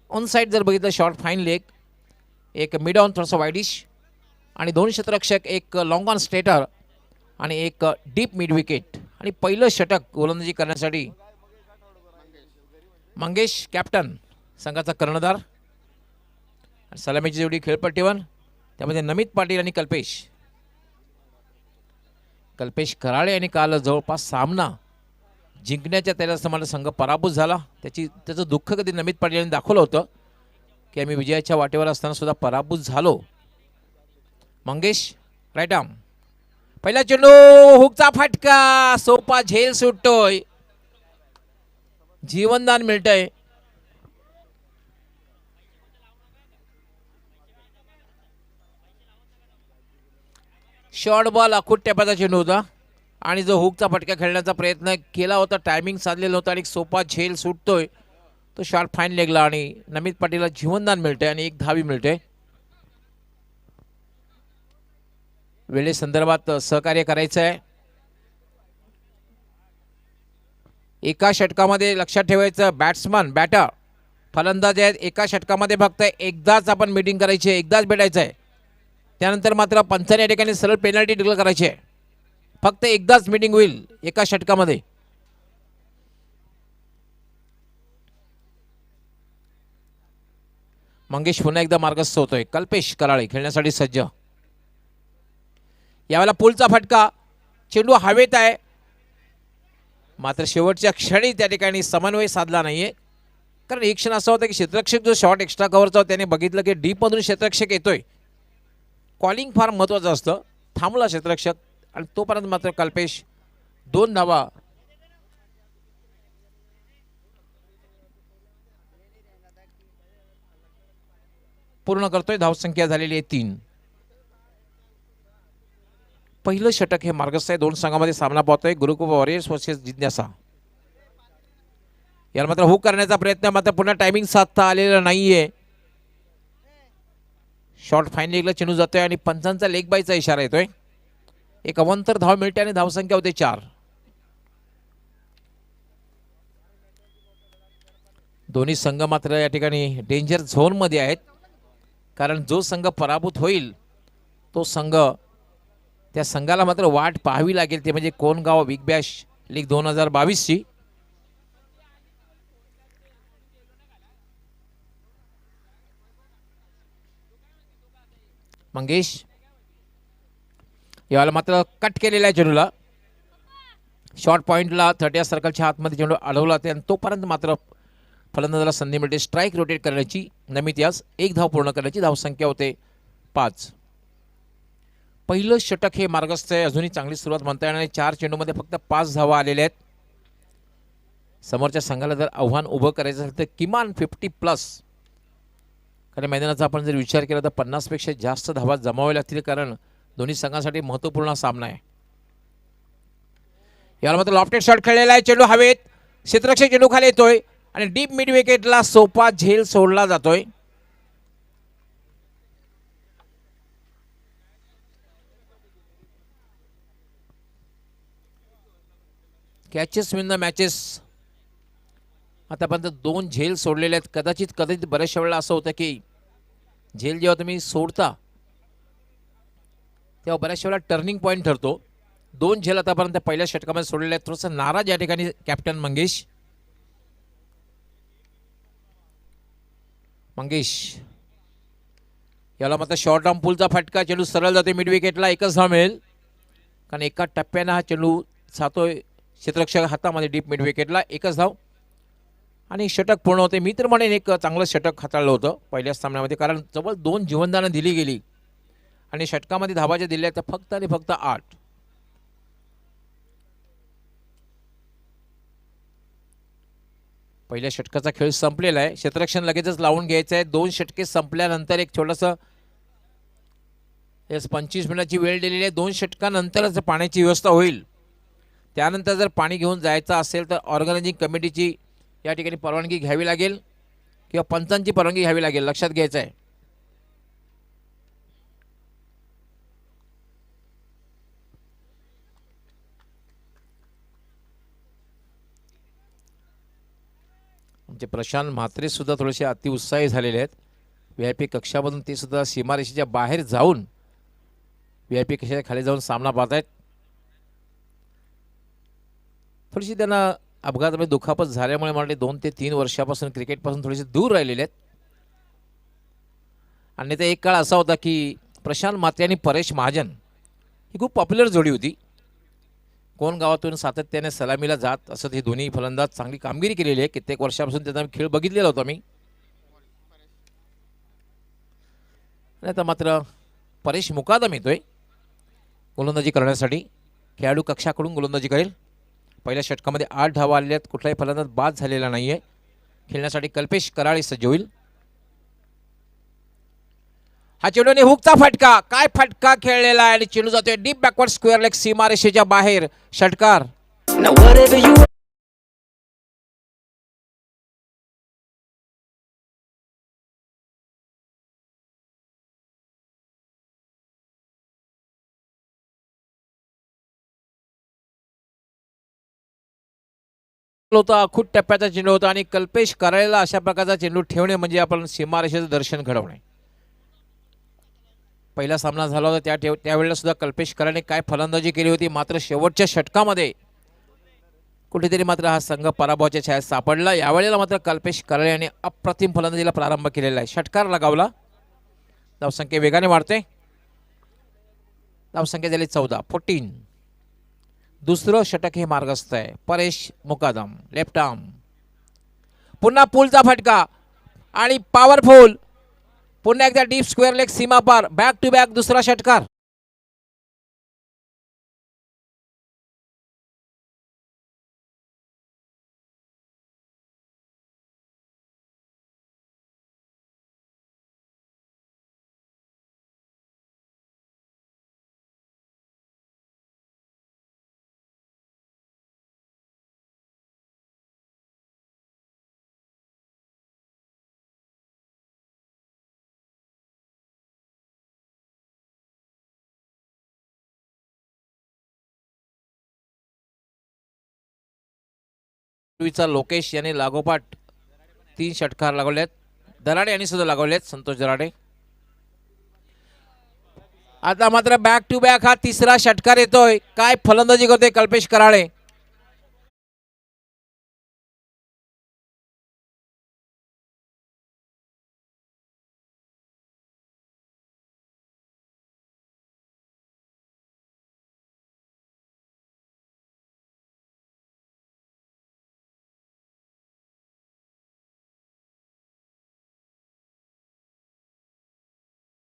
On side जर बघितलं short fine leg, एक मिड ऑन थोडंसं वाईडिश आणि दोन क्षेत्ररक्षक, एक लॉंग ऑन स्ट्रेटर आणि एक डीप मिड विकेट. आणि पहिलं षटक गोलंदाजी करण्यासाठी मंगेश कॅप्टन संघाचा कर्णधार. सलामीची जोडी खेळपट्टीवर, त्यामध्ये नमित पाटील आणि कल्पेश कराळे यांनी काल जवळपास सामना जिंकण्याच्या त्याला संघ पराभूत झाला. त्याचं दुःख कधी नमित पाटील यांनी दाखवलं होतं की आम्ही विजयाच्या वाटेवर असताना सुद्धा पराभूत झालो. मंगेश राईट आर्म, पहिला चेंडू, हुकचा फटका, सोपा झेल सुटतोय, जीवनदान मिळतंय. शॉर्ट बॉल अखूट टप्प्याचा चेंडू होता आणि जो हुकचा फटका खेळण्याचा प्रयत्न केला होता, टायमिंग साधलेलं होतं आणि सोपा झेल सुटतोय तो शॉर्ट फाईन लेगला आणि नमित पाटीलला जीवनदान मिळतंय आणि एक धावी मिळते. वेळेसंदर्भात सहकार्य करायचं आहे. एका षटकामध्ये लक्षात ठेवायचं, बॅटर फलंदाज आहेत, एका षटकामध्ये फक्त एकदाच आपण मीटिंग करायची आहे, एकदाच भेटायचं आहे. त्यानंतर मात्र पंचाने या ठिकाणी सरळ पेनल्टी डिक्लेअर करायची आहे. फक्त एकदाच मीटिंग होईल एका षटकामध्ये. मंगेश पुन्हा एकदा मार्गस्थ होतोय. कल्पेश कराळे खेळण्यासाठी सज्ज. यावेळेला पुलचा फटका, चेंडू हवेत आहे, मात्र शेवटच्या क्षणी त्या ठिकाणी समन्वय साधला नाहीये. कारण एक क्षण असा होता की क्षेत्ररक्षक जो शॉट एक्स्ट्रा कव्हरचा त्याने बघितलं की डीपमधून क्षेत्ररक्षक येतोय, कॉलिंग फार महत्त्वाचं असतं. थांबला क्षेत्ररक्षक आणि तोपर्यंत मात्र कल्पेश 2 धावा पूर्ण करतोय. धावसंख्या झालेली आहे 3. पहिलं षटक हे मार्गस्थ आहे. 2 संघामध्ये सामना पाहतोय, गुरुकुल वॉरियर्स वर्सेस जिज्ञासा. याला मात्र हुक करण्याचा प्रयत्न, मात्र पुन्हा टायमिंग साधता आलेला नाहीये. शॉर्ट फाईन लेगला चेंडू जातोय आणि पंचांचा लेग बायचा इशारा येतोय. एक अवंतर धाव मिळते आणि धावसंख्या होते 4. दोन्ही संघ मात्र या ठिकाणी डेंजर झोनमध्ये आहेत. कारण जो संघ पराभूत होईल तो संघ, त्या संघाला मात्र वाट पाहावी लागेल, ते म्हणजे कोणगाव बिग बॅश लीग 2022ची. मंगेश याला मात्र कट केलेल्या चेंडूला शॉर्ट पॉइंटला 30 सर्कलच्या आतमध्ये चेंडू अडवला आणि तोपर्यंत मात्र फलंदाजाला संधी मिळते स्ट्राईक रोटेट करण्याची. नमित यास एक धाव पूर्ण करण्याची. धावसंख्या होते 5. पहिलं षटक हे मार्गस्थ आहे. अजूनही चांगली सुरुवात म्हणता येणार नाही. 4 चेंडूमध्ये फक्त 5 धावा आलेल्या आहेत. समोरच्या संघाला जर आव्हान उभं करायचं असेल तर किमान 50+. कारण मैदानाचा आपण जर विचार केला तर 50पेक्षा जास्त धावा जमाव्या लागतील, कारण दोन्ही संघांसाठी महत्त्वपूर्ण सामना आहे. याला मात्र लॉफ्टेड शॉट खेळलेला आहे, चेंडू हवेत, क्षेत्ररक्षक चेंडू खाली येतोय आणि डीप मिड विकेटला सोपा झेल सोडला जातोय. कॅचेस विन द मॅचेस आतापर्यंत 2 झेल सोडलेले आहेत. कदाचित बऱ्याचशा वेळेला असं होतं की झेल जेव्हा तुम्ही सोडता तेव्हा बऱ्याचशा वेळेला टर्निंग पॉईंट ठरतो. 2 झेल आतापर्यंत पहिल्या षटकामध्ये सोडलेले आहेत. थोडंसं नाराज या ठिकाणी कॅप्टन मंगेश याला मात्र शॉर्ट आर्म पुलचा फटका, चेंडू सरळ जाते मिड विकेटला. एकच धाव मिळेल कारण एका टप्प्यानं हा चेंडू जातोय क्षेत्ररक्षक हातामध्ये डीप मिड विकेटला. एकच धाव आणि षटक पूर्ण होते. मी तर म्हणेन एक चांगलं षटक हाताळलं होतं पहिल्या सामन्यामध्ये, कारण जवळ 2 जीवनदानं दिली गेली आणि षटकामध्ये धावाच्या दिल्या त्या फक्त आणि फक्त 8. पहिल्या षटकाचा खेळ संपलेला आहे. क्षेत्ररक्षण लगेचच लावून घ्यायचं आहे. 2 षटके संपल्यानंतर एक छोटंसं 25 मिनिटाची वेळ दिलेली आहे. 2 षटकानंतरच पाण्याची व्यवस्था होईल. त्यानंतर जर पाणी घेऊन जायचं असेल तर ऑर्गनायझिंग कमिटीची या ठिकाणी परवानगी घ्यावी लागेल किंवा पंचांची परवानगी घ्यावी लागेल, लक्षात घ्यायचं आहे. म्हणजे प्रशांत म्हात्रे सुद्धा थोडेसे अतिउत्साही झालेले आहेत. VIP कक्षामधून ते सुद्धा सीमारेषेच्या बाहेर जाऊन VIP कक्षाच्या खाली जाऊन सामना पाहत आहेत. थोडीशी त्यांना अपघातामध्ये दुखापत झाल्यामुळे मला 2 ते 3 वर्षापासून क्रिकेटपासून थोडेसे दूर राहिलेले आहेत. आणि ते एक काळ असा होता की प्रशांत म्हात्रे आणि परेश महाजन ही खूप पॉप्युलर जोडी होती. कोण गावातून सातत्याने सलामीला जात असत. ही दोन्ही फलंदाज चांगली कामगिरी केलेली आहे. कित्येक वर्षापासून त्यांचा खेळ बघितलेला होता मी. आता मात्र परेश मुकादम येतोय गोलंदाजी करण्यासाठी. खेळाडू कक्षाकडून गोलंदाजी करेल. पहिल्या षटकामध्ये 8 धावा आलेल्या आहेत. कुठलाही फलंदाज बाद झालेला नाहीये. खेळण्यासाठी कल्पेश कराळे सज्ज होईल. हा चेंडूने हुकचा फटका. काय फटका खेळलेला आहे आणि चेंडू जातोय डीप बॅकवर्ड स्क्वेअर लेग सीमारेषेच्या बाहेर. षटकार. होता खूप टप्प्याचा चेंडू होता आणि कल्पेश करायला अशा प्रकारचा चेंडू ठेवणे म्हणजे आपण सीमारेषेचं दर्शन घडवणे. पहिला सामना झाला होता त्यावेळेला सुद्धा कल्पेश कराने काय फलंदाजी केली होती. मात्र शेवटच्या षटकामध्ये कुठेतरी मात्र हा संघ पराभवाच्या छायात सापडला. यावेळेला मात्र कल्पेश कराळे यांनी अप्रतिम फलंदाजीला प्रारंभ केलेला आहे. षटकार लगावला. धावसंख्या वेगाने वाढते. धावसंख्या झाली 14. दुसरं षटक हे मार्गस्थ आहे. परेश मुकादम लेफ्ट आर्म. पुन्हा पुलचा फटका आणि पॉवरफुल. पुन्हा एकदा डीप स्क्वेअर लेग सीमा पार. बॅक टू बॅक दुसरा षटकार. लोकेश यांनी लागोपाठ 3 षटकार लागवलेत. दराडे यांनी सुद्धा लागवलेत. संतोष दराडे. आता मात्र बॅक टू बॅक हा तिसरा षटकार येतोय. काय फलंदाजी करतोय कल्पेश कराळे.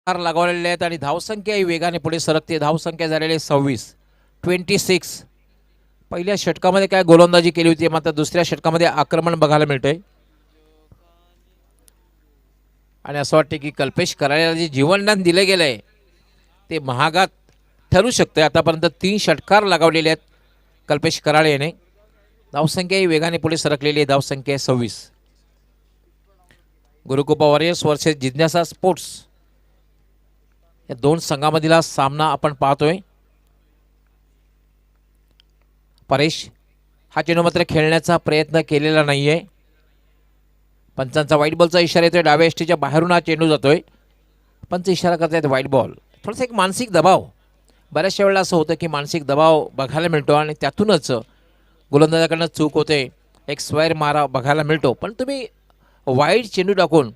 लागवलेले आहेत आणि धावसंख्या ही वेगाने पुढे सरकते. धावसंख्या झालेली 26. पहिल्या षटकामध्ये काय गोलंदाजी केली होती. मात्र दुसऱ्या षटकामध्ये आक्रमण बघायला मिळतंय. आणि असं वाटतं की कल्पेश करायला जे जीवनदान दिले गेलंय ते महागात ठरू शकते. आतापर्यंत 3 षटकार लगावलेले आहेत कल्पेश कराळे याने. धावसंख्या ही वेगाने पुढे सरकलेली आहे. धावसंख्या 26. गुरुकृपा वॉरियर्स वर्सेस जिज्ञासा स्पोर्ट्स या 2 संघामधील सामना आपण पाहतोय. परेश हा चेंडू मात्र खेळण्याचा प्रयत्न केलेला नाहीये. पंचांचा व्हाईट बॉलचा इशारा येतोय. डाव्या एसटीच्या बाहेरून हा चेंडू जातोय. पंच इशारा करतायत व्हाईट बॉल. थोडासा एक मानसिक दबाव. बऱ्याचशा वेळेला असं होतं की मानसिक दबाव बघायला मिळतो आणि त्यातूनच गोलंदाजाकडनं चूक होते. एक स्क्वेअर मारा बघायला मिळतो. पण तुम्ही वाईट चेंडू टाकून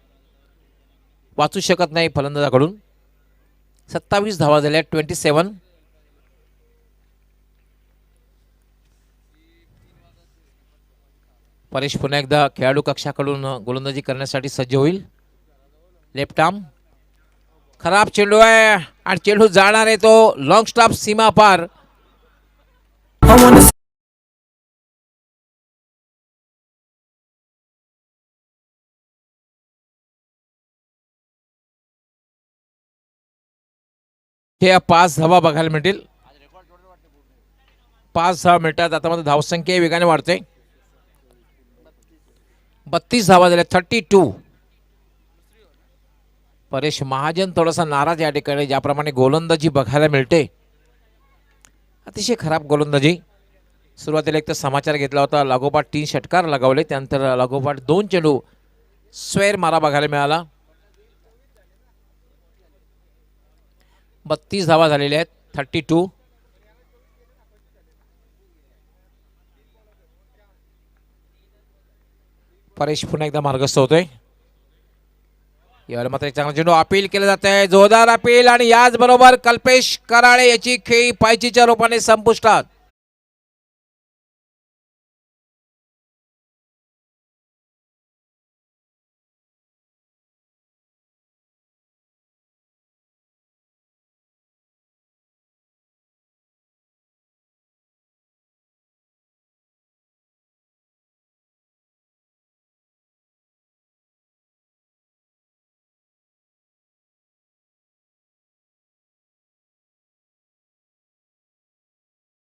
वाचू शकत नाही फलंदाजाकडून. 27 धावा झाल्या. 27. परेश पुन्हा एकदा खेळाडू कक्षाकडून गोलंदाजी करण्यासाठी सज्ज होईल. Left arm. खराब चेंडू आहे आणि चेंडू जाणार आहे तो लॉंग स्टॉप सीमा पार. हे 5 धावा बघायला मिळतील. 5 धावा मिळतात. आता मात्र धावसंख्या वेगाने वाढते. 32 धावा झाल्या. 32. परेश महाजन थोडासा नाराज या ठिकाणी. ज्याप्रमाणे गोलंदाजी बघायला मिळते अतिशय खराब गोलंदाजी. सुरुवातीला एक तर समाचार घेतला होता, लागोपाठ 3 षटकार लगावले, त्यानंतर लागोपाठ 2 चेंडू स्क्वेअर मारा बघायला मिळाला. 32 धावा झालेल्या आहेत. 32. परेश पुन्हा एकदा मार्गस्थ होतोय. यावेळेला मात्र एक चांगला चेंडू अपील केलं जात आहे, जोरदार अपील, आणि याचबरोबर कल्पेश कराळे याची खेळी पायचीच्या रूपाने संपुष्टात.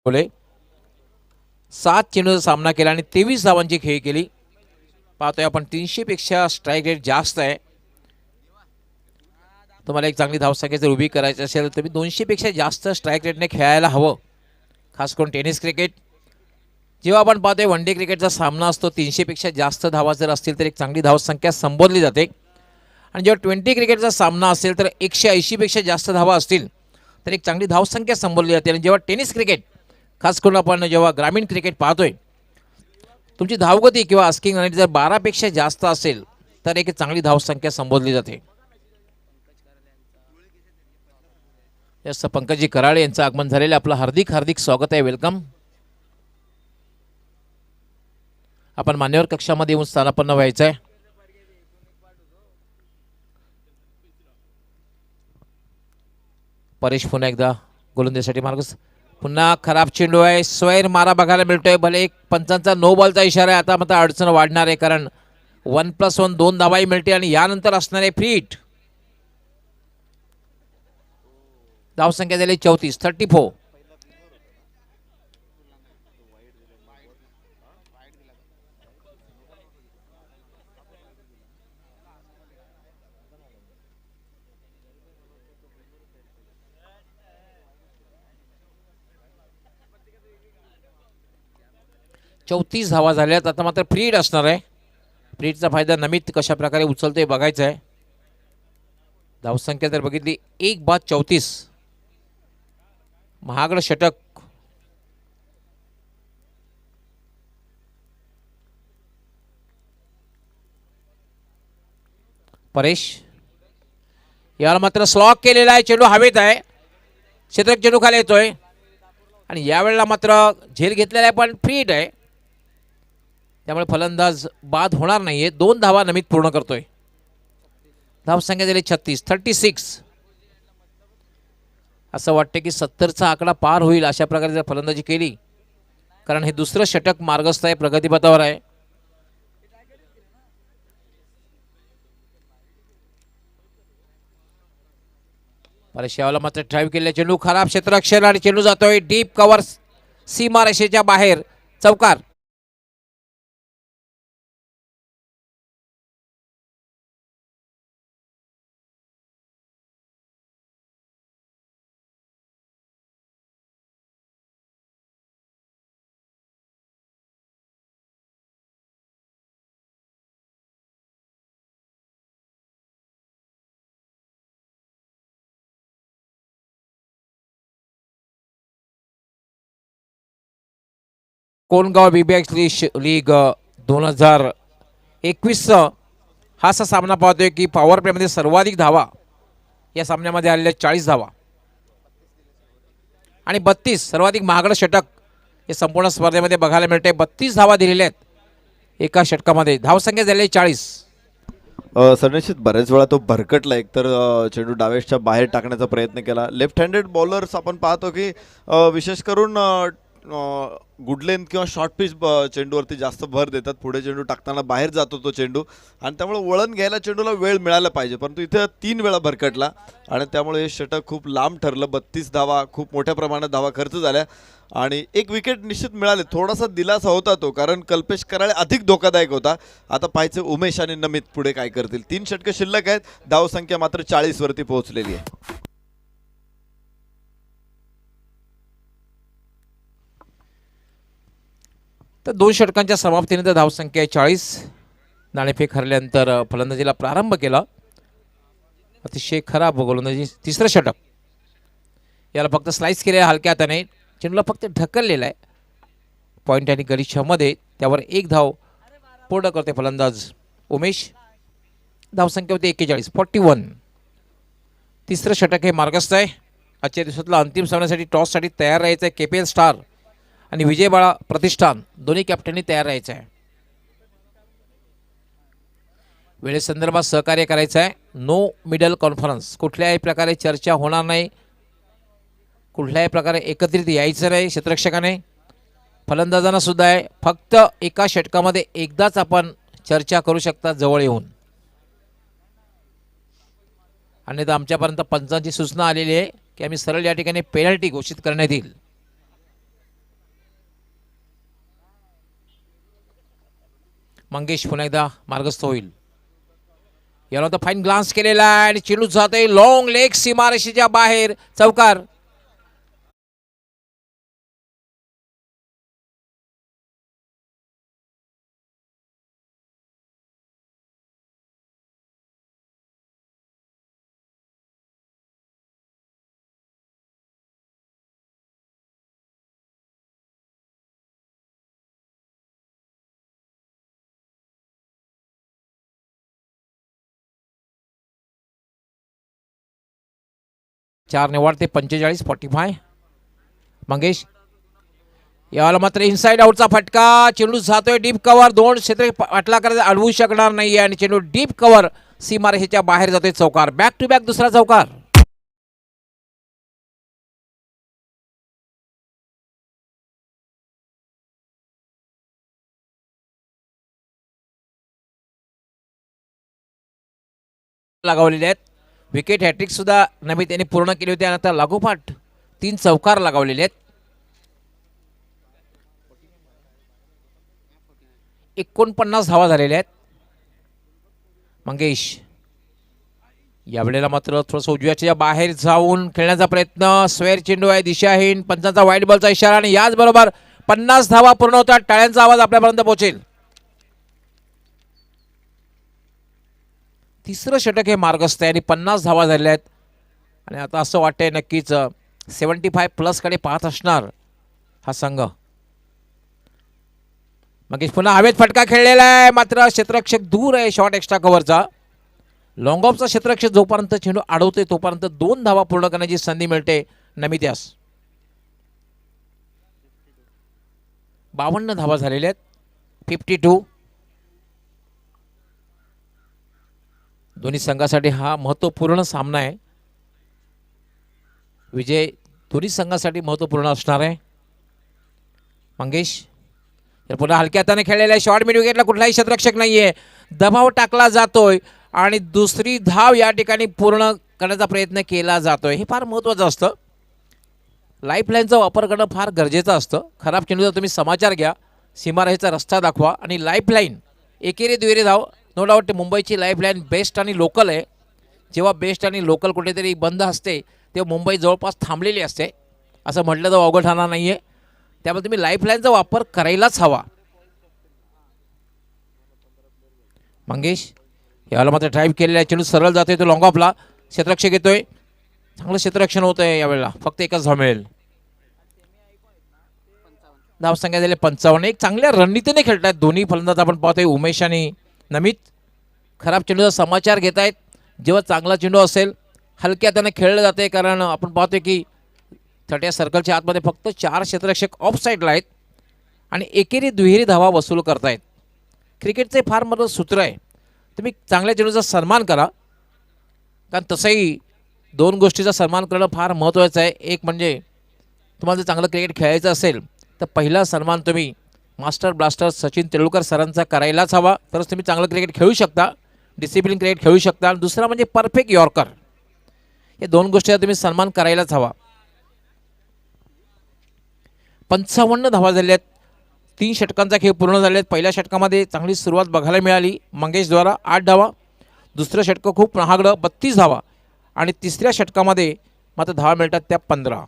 बोले 7 चेंडूचा सामना केला आणि 23 धावांची खेळी केली. पाहतोय आपण 300 पेक्षा स्ट्राईक रेट जास्त आहे. तुम्हाला एक चांगली धावसंख्या जर उभी करायची असेल तर 200 पेक्षा जास्त स्ट्राईक रेटने खेळायला हवं. खास करून टेनिस क्रिकेट जेव्हा आपण पाहतोय, वन डे क्रिकेटचा सामना असतो, 300 पेक्षा जास्त धावा जर असतील तर एक चांगली धावसंख्या संबोधली जाते. आणि जेव्हा 20 क्रिकेटचा सामना असेल तर 180 पेक्षा जास्त धावा असतील तर एक चांगली धावसंख्या संबोधली जाते. आणि जेव्हा टेनिस क्रिकेट, खास करून आपण जेव्हा ग्रामीण क्रिकेट पाहतोय, तुमची धावगती किंवा आस्किंग रन जर 12 पेक्षा जास्त असेल तर एक चांगली धावसंख्या संबोधली जाते. यस, पंकजी कराळे यांचं आगमन झालेलं, आपलं हार्दिक हार्दिक स्वागत आहे, वेलकम. आपण मान्यवर कक्षामध्ये येऊन स्थानापन्न व्हायचं आहे. परेश पुन्हा एकदा गोलंदाजीसाठी मार्गस्थ. पुन्हा खराब चेंडू आहे, स्क्वेअर मारा बघायला मिळतोय. भले एक पंचांचा नो बॉलचा इशारा आहे, आता मात्र अडचण वाढणार आहे, कारण 1+1 2 धावाही मिळते आणि यानंतर असणारे फ्री हिट. धावसंख्या झाली 34. 34. धावा झाल्यात. आता मात्र फ्री हिट असणार आहे. फ्री हिटचा फायदा नमित कशा प्रकारे उचलतोय बघायचं आहे. धावसंख्या जर बघितली 1/34. महागड षटक. परेश याला मात्र स्लॉक केलेला आहे, चेंडू हवेत आहे, क्षेत्रक चेंडू खाली येतोय आणि यावेळेला मात्र झेल घेतलेला आहे, पण फ्री हिट आहे, त्यामुळे फलंदाज बाद होणार नाहीये. 2 धावा नमित पूर्ण करतोय. धावसंख्या झाली 36. 36. असं वाटतं की 70चा आकडा पार होईल अशा प्रकारे जर फलंदाजी केली, कारण हे दुसरं षटक मार्गस्थ आहे, प्रगतीपथावर आहे. परेश यावेळेला मात्र ड्राईव्ह केलेला चेंडू खराब क्षेत्ररक्षण आणि चेंडू जातोय डीप कव्हर सीमा रेषेच्या बाहेर, चौकार. कोणगाव बीबीएक्स लीग 2021 हा असा सामना पाहतोय की पॉवर प्लेमध्ये सर्वाधिक धावा या सामन्यामध्ये आलेल्या 40 धावा आणि 32 सर्वाधिक महागड षटक हे संपूर्ण स्पर्धेमध्ये बघायला मिळते. 32 धावा दिलेल्या आहेत एका षटकामध्ये. धावसंख्या झालेली 40. सरनिश्चित बऱ्याच वेळा तो भरकटला, एकतर चेंडू डावेच्या बाहेर टाकण्याचा प्रयत्न केला. लेफ्ट हँडेड बॉलर्स आपण पाहतो की विशेष करून गुड लेंथ किंवा शॉर्ट पिच चेंडूवरती जास्त भर देतात. पुढे चेंडू टाकताना बाहेर जातो तो चेंडू आणि त्यामुळे वळण घ्यायला चेंडूला वेळ मिळाला पाहिजे, परंतु इथे 3 वेळा भरकटला आणि त्यामुळे हे षटक खूप लांब ठरलं. 32 धावा, खूप मोठ्या प्रमाणात धावा खर्च झाल्या आणि एक विकेट निश्चित मिळाले. थोडासा दिलासा होता तो, कारण कल्पेश कराळे अधिक धोकादायक होता. आता पाहायचे उमेश आणि नमित पुढे काय करतील. 3 षटकं शिल्लक आहेत, धावसंख्या मात्र 40 वरती पोहोचलेली आहे. तर 2 षटकांच्या समाप्तीनंतर धावसंख्या आहे 40. नाणेफेक हरल्यानंतर फलंदाजीला प्रारंभ केला. अतिशय खराब गोलंदाजी. तिसरं षटक. याला फक्त स्लाइस केले हलक्या हाताने. चेंडूला फक्त ढकललेला आहे पॉईंट आणि गलिच्छामध्ये. त्यावर एक धाव पूर्ण करते फलंदाज उमेश. धावसंख्या होती 41, 41. तिसरं षटक हे मार्गस्थ आहे. आजच्या दिवसातला अंतिम सामन्यासाठी टॉससाठी तयार राहायचं आहे. KPL स्टार आणि विजयबाळा प्रतिष्ठान दोन्ही कॅप्टननी तयार राहायचं आहे. वेळेसंदर्भात सहकार्य करायचं आहे. No middle conference. कुठल्याही प्रकारे चर्चा होणार नाही. कुठल्याही प्रकारे एकत्रित यायचं नाही क्षेत्ररक्षकाने. फलंदाजांना सुद्धा आहे. फक्त एका षटकामध्ये एकदाच आपण चर्चा करू शकता जवळ येऊन. अन्यथा आमच्यापर्यंत पंचांची सूचना आलेली आहे की आम्ही सरळ या ठिकाणी पेनल्टी घोषित करण्यात येईल. मंगेश पुन्हा एकदा मार्गस्थ होईल. याला तर फाईन ग्लान्स केलेला आहे आणि चेंडू जातोय लॉंग लेग सीमारेषेच्या बाहेर. चौकार. चार निवाडते 45, 45. मंगेश. याला मात्र इनसाइड आउटचा फटका. चेंडू जातोय डीप कव्हर. 2 क्षेत्र पाठला करायला अडवू शकणार नाहीये आणि चेंडू डीप कव्हर सीमारेषेच्या बाहेर जातोय. चौकार. बॅक टू बॅक दुसरा चौकार. लगावलेले आहेत. विकेट हॅट्रिक सुद्धा नमित यांनी पूर्ण केली होती आणि आता लागोपाठ 3 चौकार लगावलेले आहेत. 49 धावा झालेल्या आहेत. मंगेश यावेळेला मात्र थोडंसं उजव्याच्या बाहेर जाऊन खेळण्याचा प्रयत्न. स्वेअर चेंडू आहे. दिशाहीन. पंचांचा वाईट बॉलचा इशारा आणि याचबरोबर 50 धावा पूर्ण होतात. टाळ्यांचा आवाज आपल्यापर्यंत पोहोचेल. तिसरं षटक हे मार्गस्थ आहे आणि 50 धावा झालेल्या आहेत आणि आता असं वाटतंय नक्कीच 75+ कडे पाहत असणार हा संघ. मंगेश पुन्हा हवेत फटका खेळलेला आहे. मात्र क्षेत्ररक्षक दूर आहे शॉर्ट एक्स्ट्रा कव्हरचा. लॉंग ऑफचा क्षेत्ररक्षक जोपर्यंत चेंडू अडवतोय तोपर्यंत 2 धावा पूर्ण करण्याची संधी मिळते नमित्यास. 52 धावा झालेल्या आहेत. 52. दोन्ही संघासाठी हा महत्त्वपूर्ण सामना आहे. विजय दोन्ही संघासाठी महत्त्वपूर्ण असणार आहे. मंगेश तर पुन्हा हलक्या हाताने खेळलेला आहे. शॉर्ट मिड विकेटला कुठलाही क्षेत्ररक्षक नाहीये. दबाव टाकला जातोय आणि दुसरी धाव या ठिकाणी पूर्ण करण्याचा प्रयत्न केला जातोय. हे फार महत्त्वाचं असतं. लाईफ लाईनचा वापर करणं फार गरजेचं असतं. खराब चेंडूचा तुम्ही समाचार घ्या. सीमारेषेचा रस्ता दाखवा आणि लाईफ लाईन एकेरी दुहेरी धाव. नो डाऊट मुंबईची लाईफ लाईन बेस्ट आणि लोकल आहे. जेव्हा बेस्ट आणि लोकल कुठेतरी बंद असते तेव्हा मुंबई जवळपास थांबलेली असते. असं म्हटलं तर अवघड राहणार नाही आहे. त्यामुळे तुम्ही लाईफ लाईनचा वापर करायलाच हवा. मंगेश याला मात्र ड्राईव्ह केलेला आहे. चेंडू सरळ जातोय. तो लॉंग ऑफला क्षेत्ररक्षक येतोय. चांगलं क्षेत्ररक्षण होत आहे यावेळेला. फक्त एकच धाव मिळेल. धावसंख्या झाली 55. एक चांगल्या रणनीतीने खेळत आहेत दोन्ही फलंदाज. आपण पाहतोय उमेश आणि नमित. खराब चेंडूचा समाचार घेत आहेत. जेव्हा चांगला चेंडू असेल हलक्या त्याने खेळलं जाते. कारण आपण पाहतोय की 30 सर्कलच्या आतमध्ये फक्त 4 क्षेत्ररक्षक ऑफ साईडला आहेत आणि एकेरी दुहेरी धावा वसूल करतायत. क्रिकेटचे फार मोठं सूत्र आहे. तुम्ही चांगल्या चेंडूचा सन्मान करा. कारण तसंही 2 गोष्टीचा सन्मान करणं फार महत्त्वाचं आहे. एक म्हणजे तुम्हाला जर चांगलं क्रिकेट खेळायचं असेल तर पहिला सन्मान तुम्ही मास्टर ब्लास्टर सचिन तेंडुलकर सरांचा करायलाच हवा. तरच तुम्ही चांगलं क्रिकेट खेळू शकता. डिसिप्लिन क्रिकेट खेळू शकता. आणि दुसरा म्हणजे परफेक्ट यॉर्कर. या 2 गोष्टीचा तुम्ही सन्मान करायलाच हवा. 55 धावा झाल्या आहेत. 3 षटकांचा खेळ पूर्ण झाले आहेत. पहिल्या षटकामध्ये चांगली सुरुवात बघायला मिळाली मंगेशद्वारा 8 धावा. दुसरं षटकं खूप महागडं 32 धावा आणि तिसऱ्या षटकामध्ये मात्र धावा मिळतात त्या 15.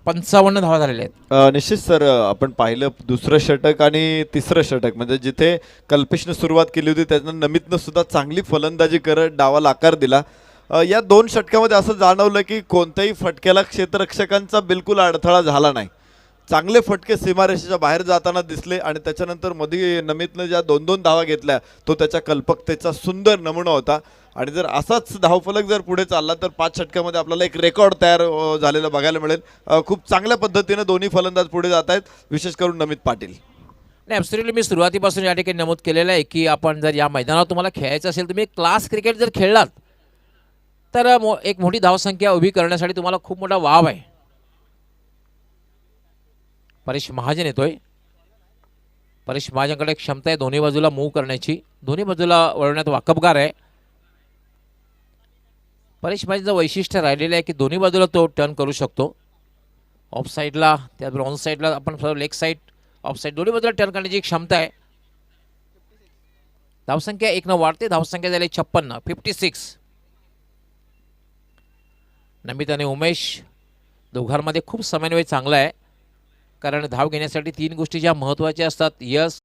55 धावा झालेल्या आहेत. निश्चित सर, आपण पाहिलं दुसरं षटक आणि तिसरं षटक म्हणजे जिथे कल्पेशने सुरुवात केली होती त्यानं नमितनं सुद्धा चांगली फलंदाजी करत डावाला आकार दिला. या 2 षटकामध्ये असं जाणवलं की कोणत्याही फटक्याला क्षेत्ररक्षकांचा बिलकुल अडथळा झाला नाही. चांगले फटके सीमारेषेच्या बाहेर जाताना दिसले आणि त्याच्यानंतर मध्ये नमितनं ज्या 2-2 धावा घेतल्या तो त्याच्या कल्पकतेचा सुंदर नमुना होता. आणि जर असाच धावफलक जर पुढे चालला तर 5 षटकामध्ये आपल्याला एक रेकॉर्ड तयार झालेलं बघायला मिळेल. खूप चांगल्या पद्धतीने दोन्ही फलंदाज पुढे जात आहेत, विशेष करून नमित पाटील. नाही, ॲब्सोल्युटली मी सुरुवातीपासून या ठिकाणी नमूद केलेलं आहे की आपण जर या मैदानावर तुम्हाला खेळायचं असेल, तुम्ही क्लास क्रिकेट जर खेळलात तर एक मोठी धावसंख्या उभी करण्यासाठी तुम्हाला खूप मोठा वाव आहे. परेश महाजन येतोय. परेश महाजनकडे क्षमता आहे दोन्ही बाजूला मूव्ह करण्याची, दोन्ही बाजूला वळवण्यात वाकबगार आहे. परेश महाजनचं वैशिष्ट्य राहिलेलं आहे की दोन्ही बाजूला तो टर्न करू शकतो. ऑफ साईडला त्याचबरोबर ऑन साईडला आपण लेग साईड ऑफ साईड दोन्ही बाजूला टर्न करण्याची क्षमता आहे. धावसंख्या 1 वाढते. धावसंख्या झाली 56. नमित आणि उमेश दोघांमध्ये खूप समन्वय चांगला आहे, कारण धाव घेण्यासाठी 3 गोष्टी ज्या महत्त्वाच्या असतात, यश,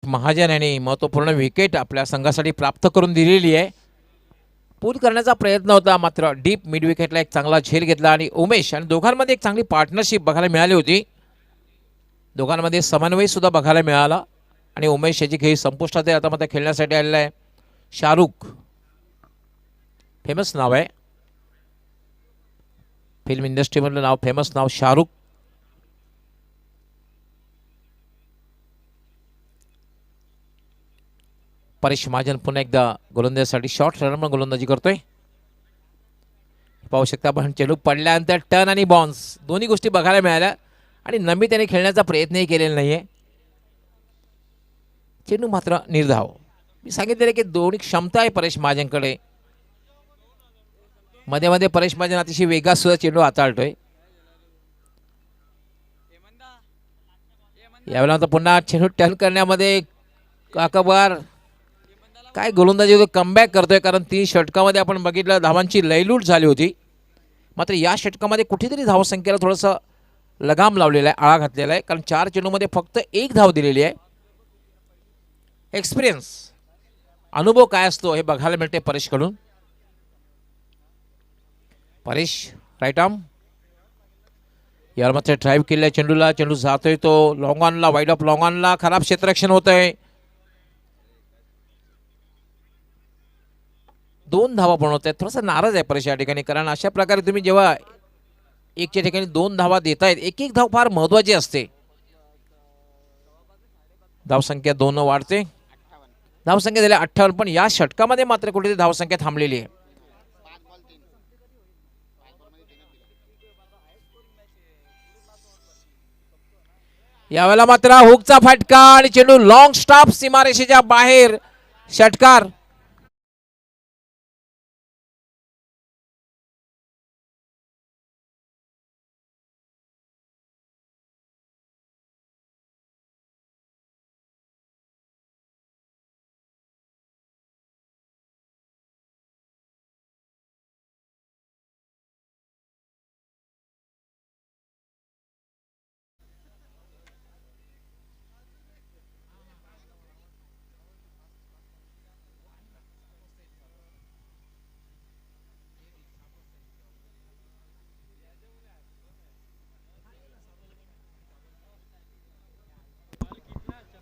महाजन यांनी महत्त्वपूर्ण विकेट आपल्या संघासाठी प्राप्त करून दिलेली आहे. पूल करण्याचा प्रयत्न होता, मात्र डीप मिड विकेटला एक चांगला झेल घेतला आणि उमेश आणि दोघांमध्ये एक चांगली पार्टनरशिप बघायला मिळाली होती. दोघांमध्ये समन्वय सुद्धा बघायला मिळाला आणि उमेश याची खेळ संपुष्टात आहे. आता मात्र खेळण्यासाठी आलेला आहे शाहरुख, फेमस नाव आहे, फिल्म इंडस्ट्रीमधलं नाव, फेमस नाव शाहरुख. परेश महाजन पुन्हा एकदा गोलंदाजीसाठी शॉर्ट रनर गोलंदाजी करतोय. पाहू शकता आपण चेंडू पडल्यानंतर टर्न आणि बाउन्स दोन्ही गोष्टी बघायला मिळाल्या आणि नमित याने खेळण्याचा प्रयत्नही केलेला नाहीये. चेंडू मात्र निर्धाव. मी सांगितलेलं की दोन्ही क्षमता आहे परेश महाजनकडे. मध्ये मध्ये परेश महाजन अतिशय वेगात सुद्धा चेंडू हाताळतोय. यावेळेला तर पुन्हा चेंडू टर्न करण्यामध्ये काकाबार काय गोलंदाजी कमबॅक करतोय, कारण 3 षटकामध्ये आपण बघितलं धावांची लयलूट झाली होती. मात्र या षटकामध्ये कुठेतरी धावसंख्येला थोडंसं लगाम लावलेला आहे, आळा घातलेला आहे, कारण 4 चेंडूमध्ये फक्त 1 धाव दिलेली आहे. एक्सपिरियन्स, अनुभव काय असतो हे बघायला मिळते परेशकडून. परेश राईट आर्म, यावर मात्र ड्राईव्ह केलेल्या चेंडूला, चेंडू जातोय तो लॉंग ऑनला, वाईड ऑफ लॉंग ऑनला, खराब क्षेत्ररक्षण होत आहे. 2 धावा बनवत आहेत. थोडासा नाराज आहे परेश या ठिकाणी, कारण अशा प्रकारे तुम्ही जेव्हा एकच्या ठिकाणी 2 धावा देतायत, एक धाव फार महत्वाची असते. धावसंख्या 2 वाढते. धावसंख्या झाली 58, पण या षटकामध्ये मात्र कुठेतरी धावसंख्या थांबलेली आहे. यावेळेला मात्र हुकचा फटका आणि चेंडू लॉंग स्टॉप सीमारेषेच्या बाहेर. षटकार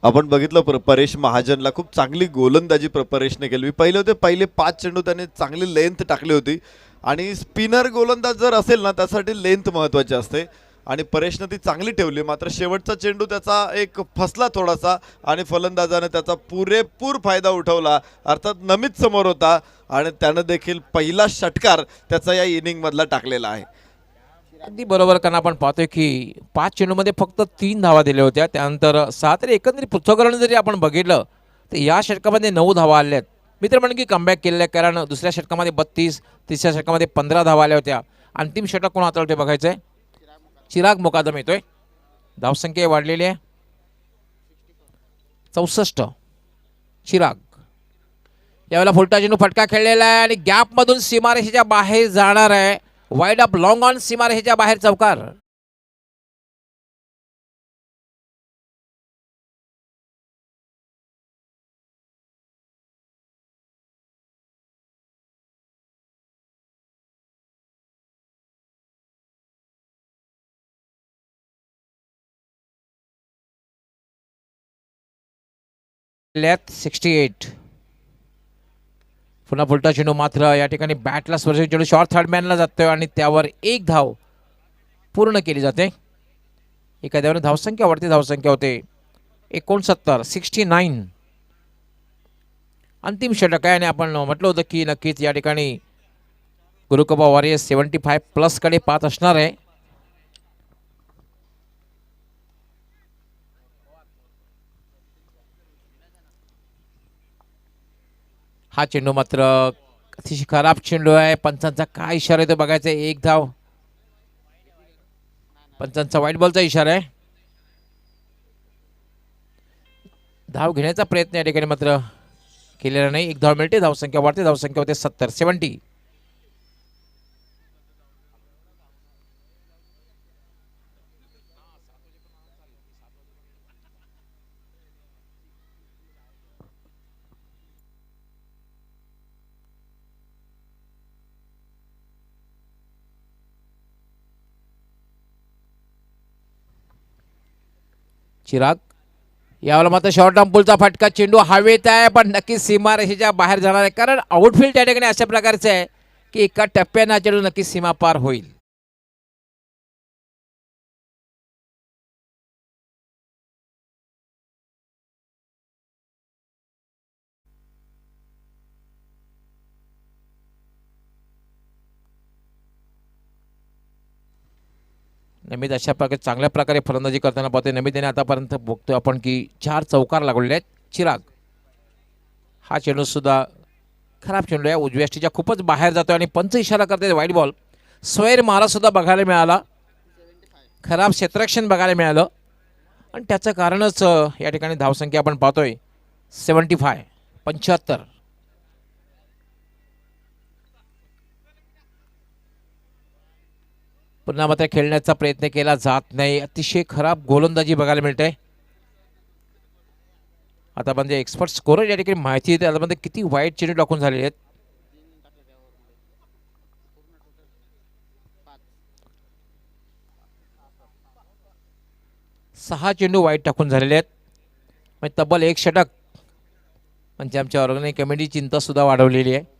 आपण बघितलं परेश महाजनला खूप चांगली गोलंदाजी परेशने केली. पहिले होते, पहिले 5 चेंडू त्याने चांगली लेंथ टाकली होती आणि स्पिनर गोलंदाज जर असेल ना त्यासाठी लेंथ महत्त्वाची असते आणि परेशने ती चांगली ठेवली. मात्र शेवटचा चेंडू त्याचा एक फसला थोडासा आणि फलंदाजाने त्याचा पुरेपूर फायदा उठवला. अर्थात नमित समोर होता आणि त्यानं देखील पहिला षटकार त्याचा या इनिंगमधला टाकलेला आहे. अगदी बरोबर, कारण आपण पाहतोय की 5 चेंडूमध्ये फक्त 3 धावा दिल्या होत्या, त्यानंतर 6. तरी एकंदरीत पृथ्वीकरण जरी आपण बघितलं तर या षटकामध्ये 9 धावा आल्या आहेत. मी तर म्हणेन की कमबॅक केलेलं आहे, कारण दुसऱ्या षटकामध्ये 32, तिसऱ्या षटकामध्ये 15 धावा आल्या होत्या. अंतिम षटक कोण हाताळतोय बघायचंय. चिराग मुकादम येतोय. धावसंख्या वाढलेली आहे 64. चिराग यावेळेला फुलटा चेंडू फटका खेळलेला आहे आणि गॅपमधून सीमारेषेच्या बाहेर जाणार आहे. वाईड अप लॉंग ऑन सीमारेषेच्या बाहेर चौकार. लेफ्ट 68. पुन्हा फुलटा चेंडू मात्र या ठिकाणी बॅटला स्पर्श चेंडू शॉर्ट थर्ड मॅनला जातोय आणि त्यावर एक धाव पूर्ण केली जाते. एका धावाने धावसंख्या वाढते, धावसंख्या होते 69, 69. अंतिम षटक आहे आणि आपण म्हटलं होतं की नक्कीच या ठिकाणी गुरुकृपा वॉरियर्स 75+ कडे पाहत असणार आहे. हा चेंडू मात्र अतिशय खराब चेंडू आहे. पंचांचा काय इशारा आहे तो बघायचा. एक धाव, पंचांचा व्हाईट बॉलचा इशारा आहे. धाव घेण्याचा प्रयत्न या ठिकाणी मात्र केलेला नाही. एक धाव मिळते, धावसंख्या वाढते, धावसंख्या होते 70, 70. चिराग यावेळेला मात्र शॉर्ट आर्म पुलचा फटका, चेंडू हवेत आहे पण नक्कीच सीमारेषेच्या बाहेर जाणार आहे, कारण आउटफील्ड त्या ठिकाणी अशा प्रकारचं आहे की एका टप्प्याने हा चेंडू नक्कीच सीमा पार होईल. नमित अशा प्रकारे चांगल्या प्रकारे फलंदाजी करताना पाहतोय. नमित याने आतापर्यंत बघतोय आपण की 4 चौकार लागलेले आहेत. चिराग हा चेंडू सुद्धा खराब चेंडू आहे, उजव्या यष्टीच्या खूपच बाहेर जातोय आणि पंच इशारा करते व्हाईट बॉल. स्वैर मारा सुद्धा बघायला मिळाला, खराब क्षेत्ररक्षण बघायला मिळालं आणि त्याचं कारणच या ठिकाणी धावसंख्या आपण पाहतोय 75, 75. पुन्हा मात्र खेळण्याचा प्रयत्न केला जात नाही. अतिशय खराब गोलंदाजी बघायला मिळते. आता म्हणजे एक्सपर्ट स्कोरर या ठिकाणी माहिती येते आता किती वाईट चेंडू टाकून झालेले आहेत. 6 चेंडू वाईट टाकून झालेले आहेत, म्हणजे तब्बल 1 षटक. म्हणजे आमच्या ऑर्गनायझिंग कमिटी चिंता सुद्धा वाढवलेली आहे.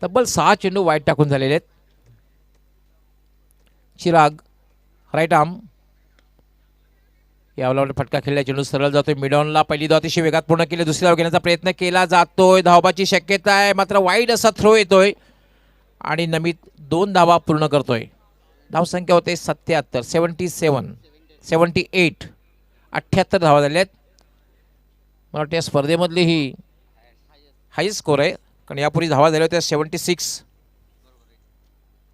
तब्बल 6 चेंडू वाईट टाकून झालेले आहेत. चिराग राईट आर्म यावेळेला फटका खेळला, चेंडू सरळ जातोय मिडॉनला. पहिली धाव अतिशय वेगात पूर्ण केली, दुसरी धाव घेण्याचा प्रयत्न केला जातोय, धावबाची शक्यता आहे मात्र वाईड असा थ्रो येतोय आणि नमित 2 धावा पूर्ण करतोय. धावसंख्या होते 77, 77, 78, 78 धावा झाल्या आहेत. मला वाटतं या स्पर्धेमधली ही हायस्ट स्कोर आहे, कारण यापूर्वी धावा झाल्या होत्या 76,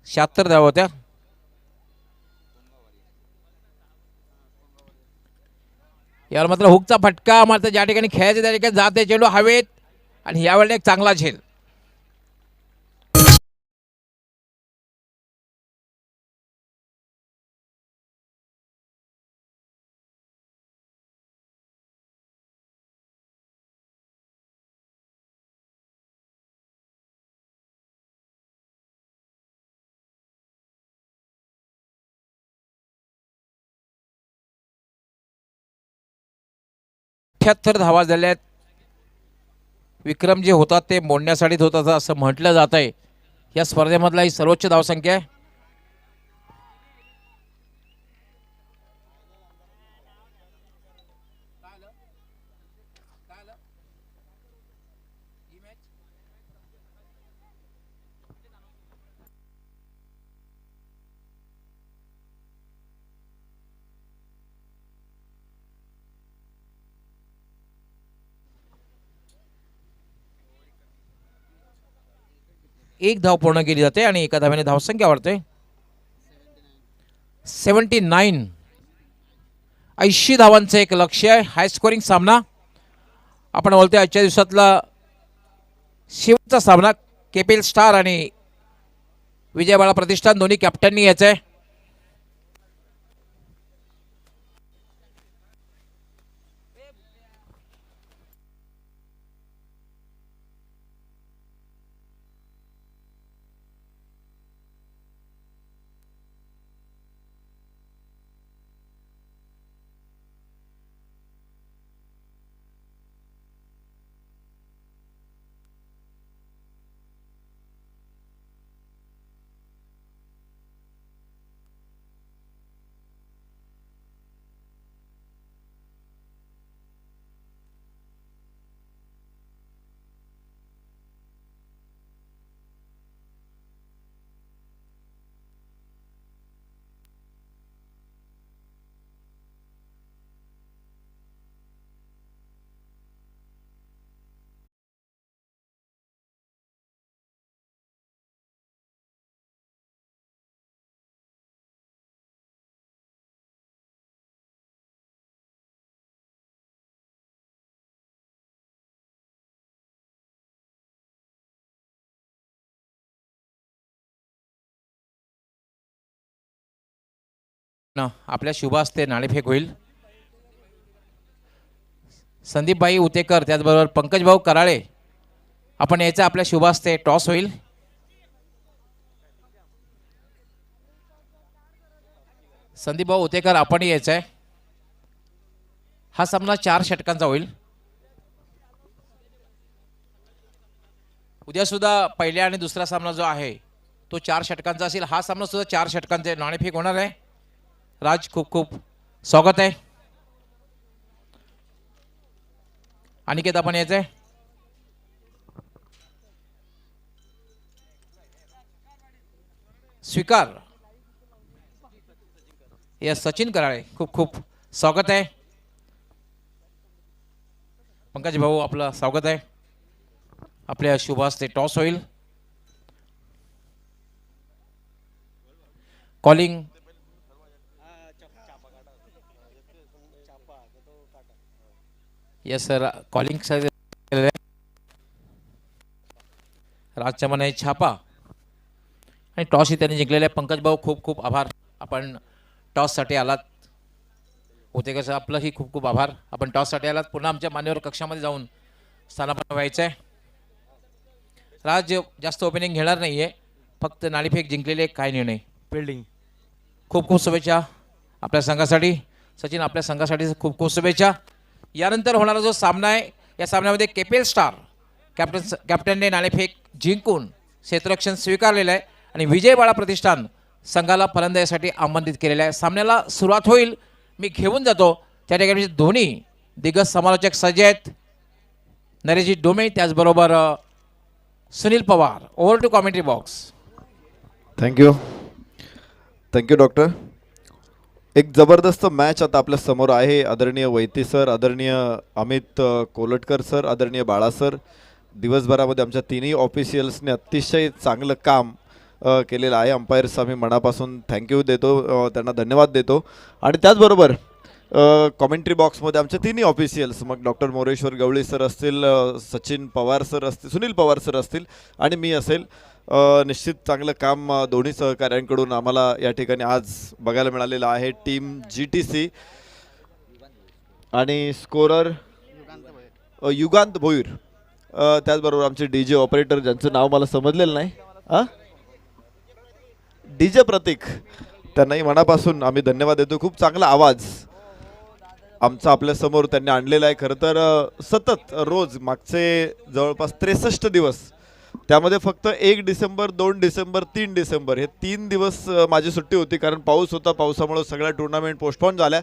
76 धावा होत्या. यावर मात्र हुकचा फटका, मात्र ज्या ठिकाणी खेळायचं त्या ठिकाणी जाते चेंडू हवेत आणि यावेळेला एक चांगला झेल. धावा झाल्या आहेत. विक्रम जे होतात ते मोडण्यासाठी होतात असं म्हटलं जात आहे. या स्पर्धेमधला ही सर्वोच्च धावसंख्या आहे. एक धाव पूर्ण केली जाते आणि एका धाव्याने धावसंख्या वाढते 79. 80 धावांचं एक लक्ष्य आहे. हाय स्कोरिंग सामना आपण बोलतोय आजच्या दिवसातला शेवटचा सामना. केपीएल स्टार आणि विजयवाडा प्रतिष्ठान दोन्ही कॅप्टननी यायचं आहे. आपल्या शुभ हस्ते नाणेफेक होईल. संदीपभाई उतेकर त्याचबरोबर पंकजभाऊ कराळे आपण यायचं. आपल्या शुभ हस्ते टॉस होईल. संदीपभाऊ उतेकर आपण यायचं आहे. हा सामना 4 षटकांचा होईल. उद्या सुद्धा पहिल्या आणि दुसरा सामना जो आहे तो 4 षटकांचा असेल. हा सामना सुद्धा 4 षटकांचे नाणेफेक होणार आहे. राज खूप खूप स्वागत आहे. अनिकेत आपण यायचंय. स्वीकार या सचिन कराळे खूप खूप स्वागत आहे. पंकज भाऊ आपलं स्वागत आहे. आपल्या शुभ हस्ते टॉस होईल. Calling yes sir. Calling sir Raj Chaman आहे छापा आणि टॉस ही त्यांनी जिंकलेला आहे. पंकज भाऊ खूप खूप आभार. आपण टॉससाठी आलात. होते कसं आपलंही खूप खूप आभार. आपण टॉससाठी आलात. पुन्हा आमच्या मान्यवर कक्षामध्ये जाऊन स्थानापन्न व्हायचं आहे. राज जास्त ओपनिंग घेणार नाहीये. फक्त नाणेफेक जिंकलेले काय निर्णय फिल्डिंग. खूप खूप शुभेच्छा आपल्या संघासाठी. सचिन आपल्या संघासाठी खूप खूप शुभेच्छा. यानंतर होणारा जो सामना आहे या सामन्यामध्ये केपीएल स्टार कॅप्टनने नाणेफेक जिंकून क्षेत्ररक्षण स्वीकारलेलं आहे आणि विजयवाडा प्रतिष्ठान संघाला फलंदाजीसाठी आमंत्रित केलेलं आहे. सामन्याला सुरुवात होईल. मी घेऊन जातो त्या ठिकाणी दोन्ही दिग्गज समालोचक सज्ज आहेत. नरेशजी डोमे त्याचबरोबर Sunil Pawar. Over to commentary box. Thank you doctor. एक जबरदस्त मॅच आता आपल्या समोर आहे. आदरणीय वैती सर, आदरणीय अमित कोलटकर सर, आदरणीय बाळा सर, दिवसभरामध्ये आमच्या तिन्ही ऑफिशियल्सने अतिशय चांगलं काम केलेलं आहे. अंपायर्स आम्ही मनापासून थँक्यू देतो, त्यांना धन्यवाद देतो. आणि त्याचबरोबर कॉमेंट्री बॉक्समध्ये आमचे तिन्ही ऑफिशियल्स, मग डॉक्टर मोरेश्वर गवळी सर असतील, सचिन पवार सर असतील, सुनील पवार सर असतील आणि मी असेल. निश्चित चांगलं काम दोन्ही सहकाऱ्यांकडून आम्हाला या ठिकाणी आज बघायला मिळालेलं आहे. टीम GTC आणि स्कोरर युगांत भोईर, त्याचबरोबर आमचे DJ ऑपरेटर ज्यांचं नाव मला समजलेलं नाही, DJ प्रतीक, त्यांनाही मनापासून आम्ही धन्यवाद देतो. खूप चांगला आवाज आमचा आपल्यासमोर त्यांनी आणलेला आहे. खरं तर सतत रोज मागचे जवळपास 63 दिवस, त्यामध्ये फक्त 1 डिसेंबर, 2 डिसेंबर, 3 डिसेंबर हे 3 दिवस माझी सुट्टी होती, कारण पाऊस होता. पावसामुळे सगळ्या टुर्नामेंट पोस्टपोन झाल्या.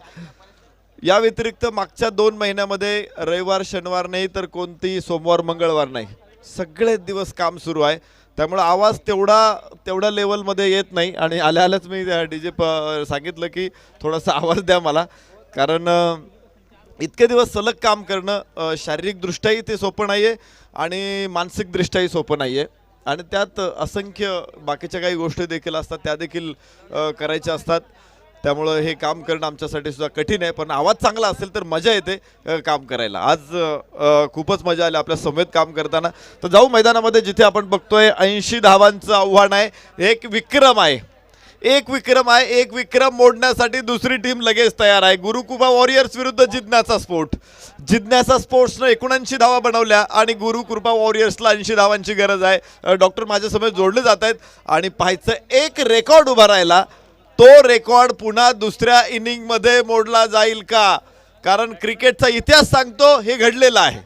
या व्यतिरिक्त मागच्या 2 महिन्यामध्ये रविवार शनिवार नाही तर कोणती सोमवार मंगळवार नाही, सगळे दिवस काम सुरू आहे. त्यामुळे आवाज तेवढा लेवलमध्ये येत नाही. आणि आल्याच मी DJ सांगितलं की थोडासा आवाज द्या मला, कारण इतके दिवस सलग काम करणं शारीरिकदृष्ट्याही ते सोपं नाही आहे आणि मानसिकदृष्ट्याही सोपं नाही आहे. आणि त्यात असंख्य बाकीच्या काही गोष्टी देखील असतात, त्या देखील करायच्या असतात. त्यामुळं हे काम करणं आमच्यासाठी सुद्धा कठीण आहे, पण आवाज चांगला असेल तर मजा येते काम करायला. आज खूपच मजा आली आपल्या समेत काम करताना. तर जाऊ मैदानामध्ये, जिथे आपण बघतोय 80 धावांचं आव्हान आहे. एक विक्रम आहे, एक विक्रम मोडण्यासाठी दुसरी टीम लगेच तयार आहे. गुरुकृपा वॉरियर्स विरुद्ध जिज्ञासा स्पोर्ट. जिज्ञासा स्पोर्ट्सनं 79 धावा बनवल्या आणि गुरुकृपा वॉरियर्सला 80 धावांची गरज आहे. डॉक्टर माझ्यासमोर जोडले जात आहेत आणि पाहायचं एक रेकॉर्ड उभा राहिला. तो रेकॉर्ड पुन्हा दुसऱ्या इनिंगमध्ये मोडला जाईल का? कारण क्रिकेटचा इतिहास सांगतो हे घडलेलं आहे.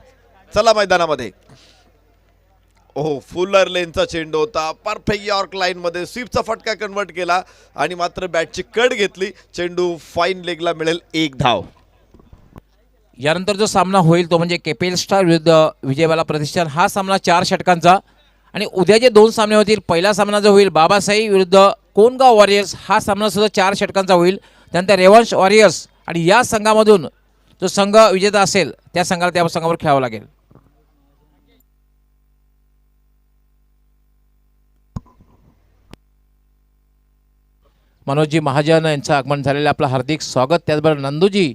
चला मैदानामध्ये. ओहो, फुलर लेनचा चेंडू होता, परफेक्ट यॉर्क लाईनमध्ये स्वीपचा फटका कन्वर्ट केला आणि मात्र बॅटची कट घेतली. चेंडू फाईन लेगला मिळेल 1 धाव. यानंतर जो सामना होईल तो म्हणजे केपीएल स्टार विरुद्ध विजयवाला प्रतिष्ठान. हा सामना 4 षटकांचा. आणि उद्या जे 2 सामने होतील, पहिला सामना जो होईल बाबासाई विरुद्ध कोनगाव वॉरियर्स, हा सामना सुद्धा 4 षटकांचा होईल. त्यानंतर रेवंश वॉरियर्स आणि या संघामधून जो संघ विजेता असेल त्या संघाला त्या संघावर खेळावं लागेल. मनोजजी महाजन यांचं आगमन झालेलं आपलं हार्दिक स्वागत. त्याचबरोबर नंदूजी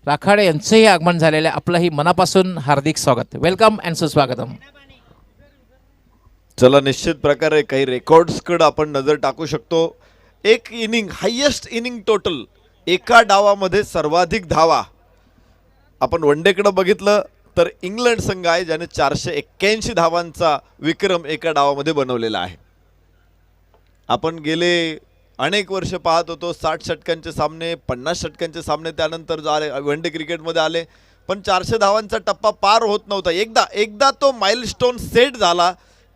राखाडे यांचंही आगमन झालेलं आहे. आपलंही मनापासून हार्दिक स्वागत. वेलकम अँड सुस्वागतम. चला, निश्चित प्रकारे काही रेकॉर्ड्सकडे आपण नजर टाकू शकतो. एक इनिंग, हायेस्ट इनिंग टोटल, एका डावामध्ये सर्वाधिक धावा. आपण वनडेकडे बघितलं तर इंग्लंड संघ आहे ज्याने 481 धावांचा विक्रम एका डावामध्ये बनवलेला आहे. आपण गेले अनेक वर्ष पाहत होतो 60 षटकांचे सामने, 50 षटकांचे सामने त्यानंतर वनडे क्रिकेटमध्ये आले, पण 400 धावांचा टप्पा पार होत नव्हता. एकदा तो माइलस्टोन सेट झाला,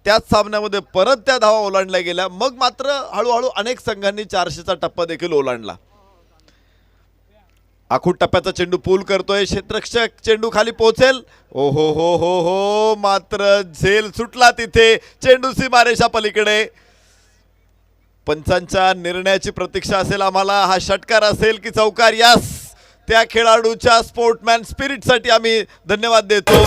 त्याच सामन्यामध्ये परत त्या धावा ओलांडल्या गेल्या. मग मात्र हळूहळू अनेक संघांनी 400चा टप्पा देखील ओलांडला. आखूड टप्प्याचा चेंडू पूल करतोय, क्षेत्ररक्षक चेंडू खाली पोहोचेल. ओ हो हो हो हो, मात्र झेल सुटला तिथे. चेंडू सीमारेषा पलीकडे. पंचांच्या निर्णयाची प्रतीक्षा असेल आम्हाला. हा षटकार असेल की चौकार? यास, त्या खेळाडूच्या स्पोर्टमॅन स्पिरिटसाठी आम्ही धन्यवाद देतो.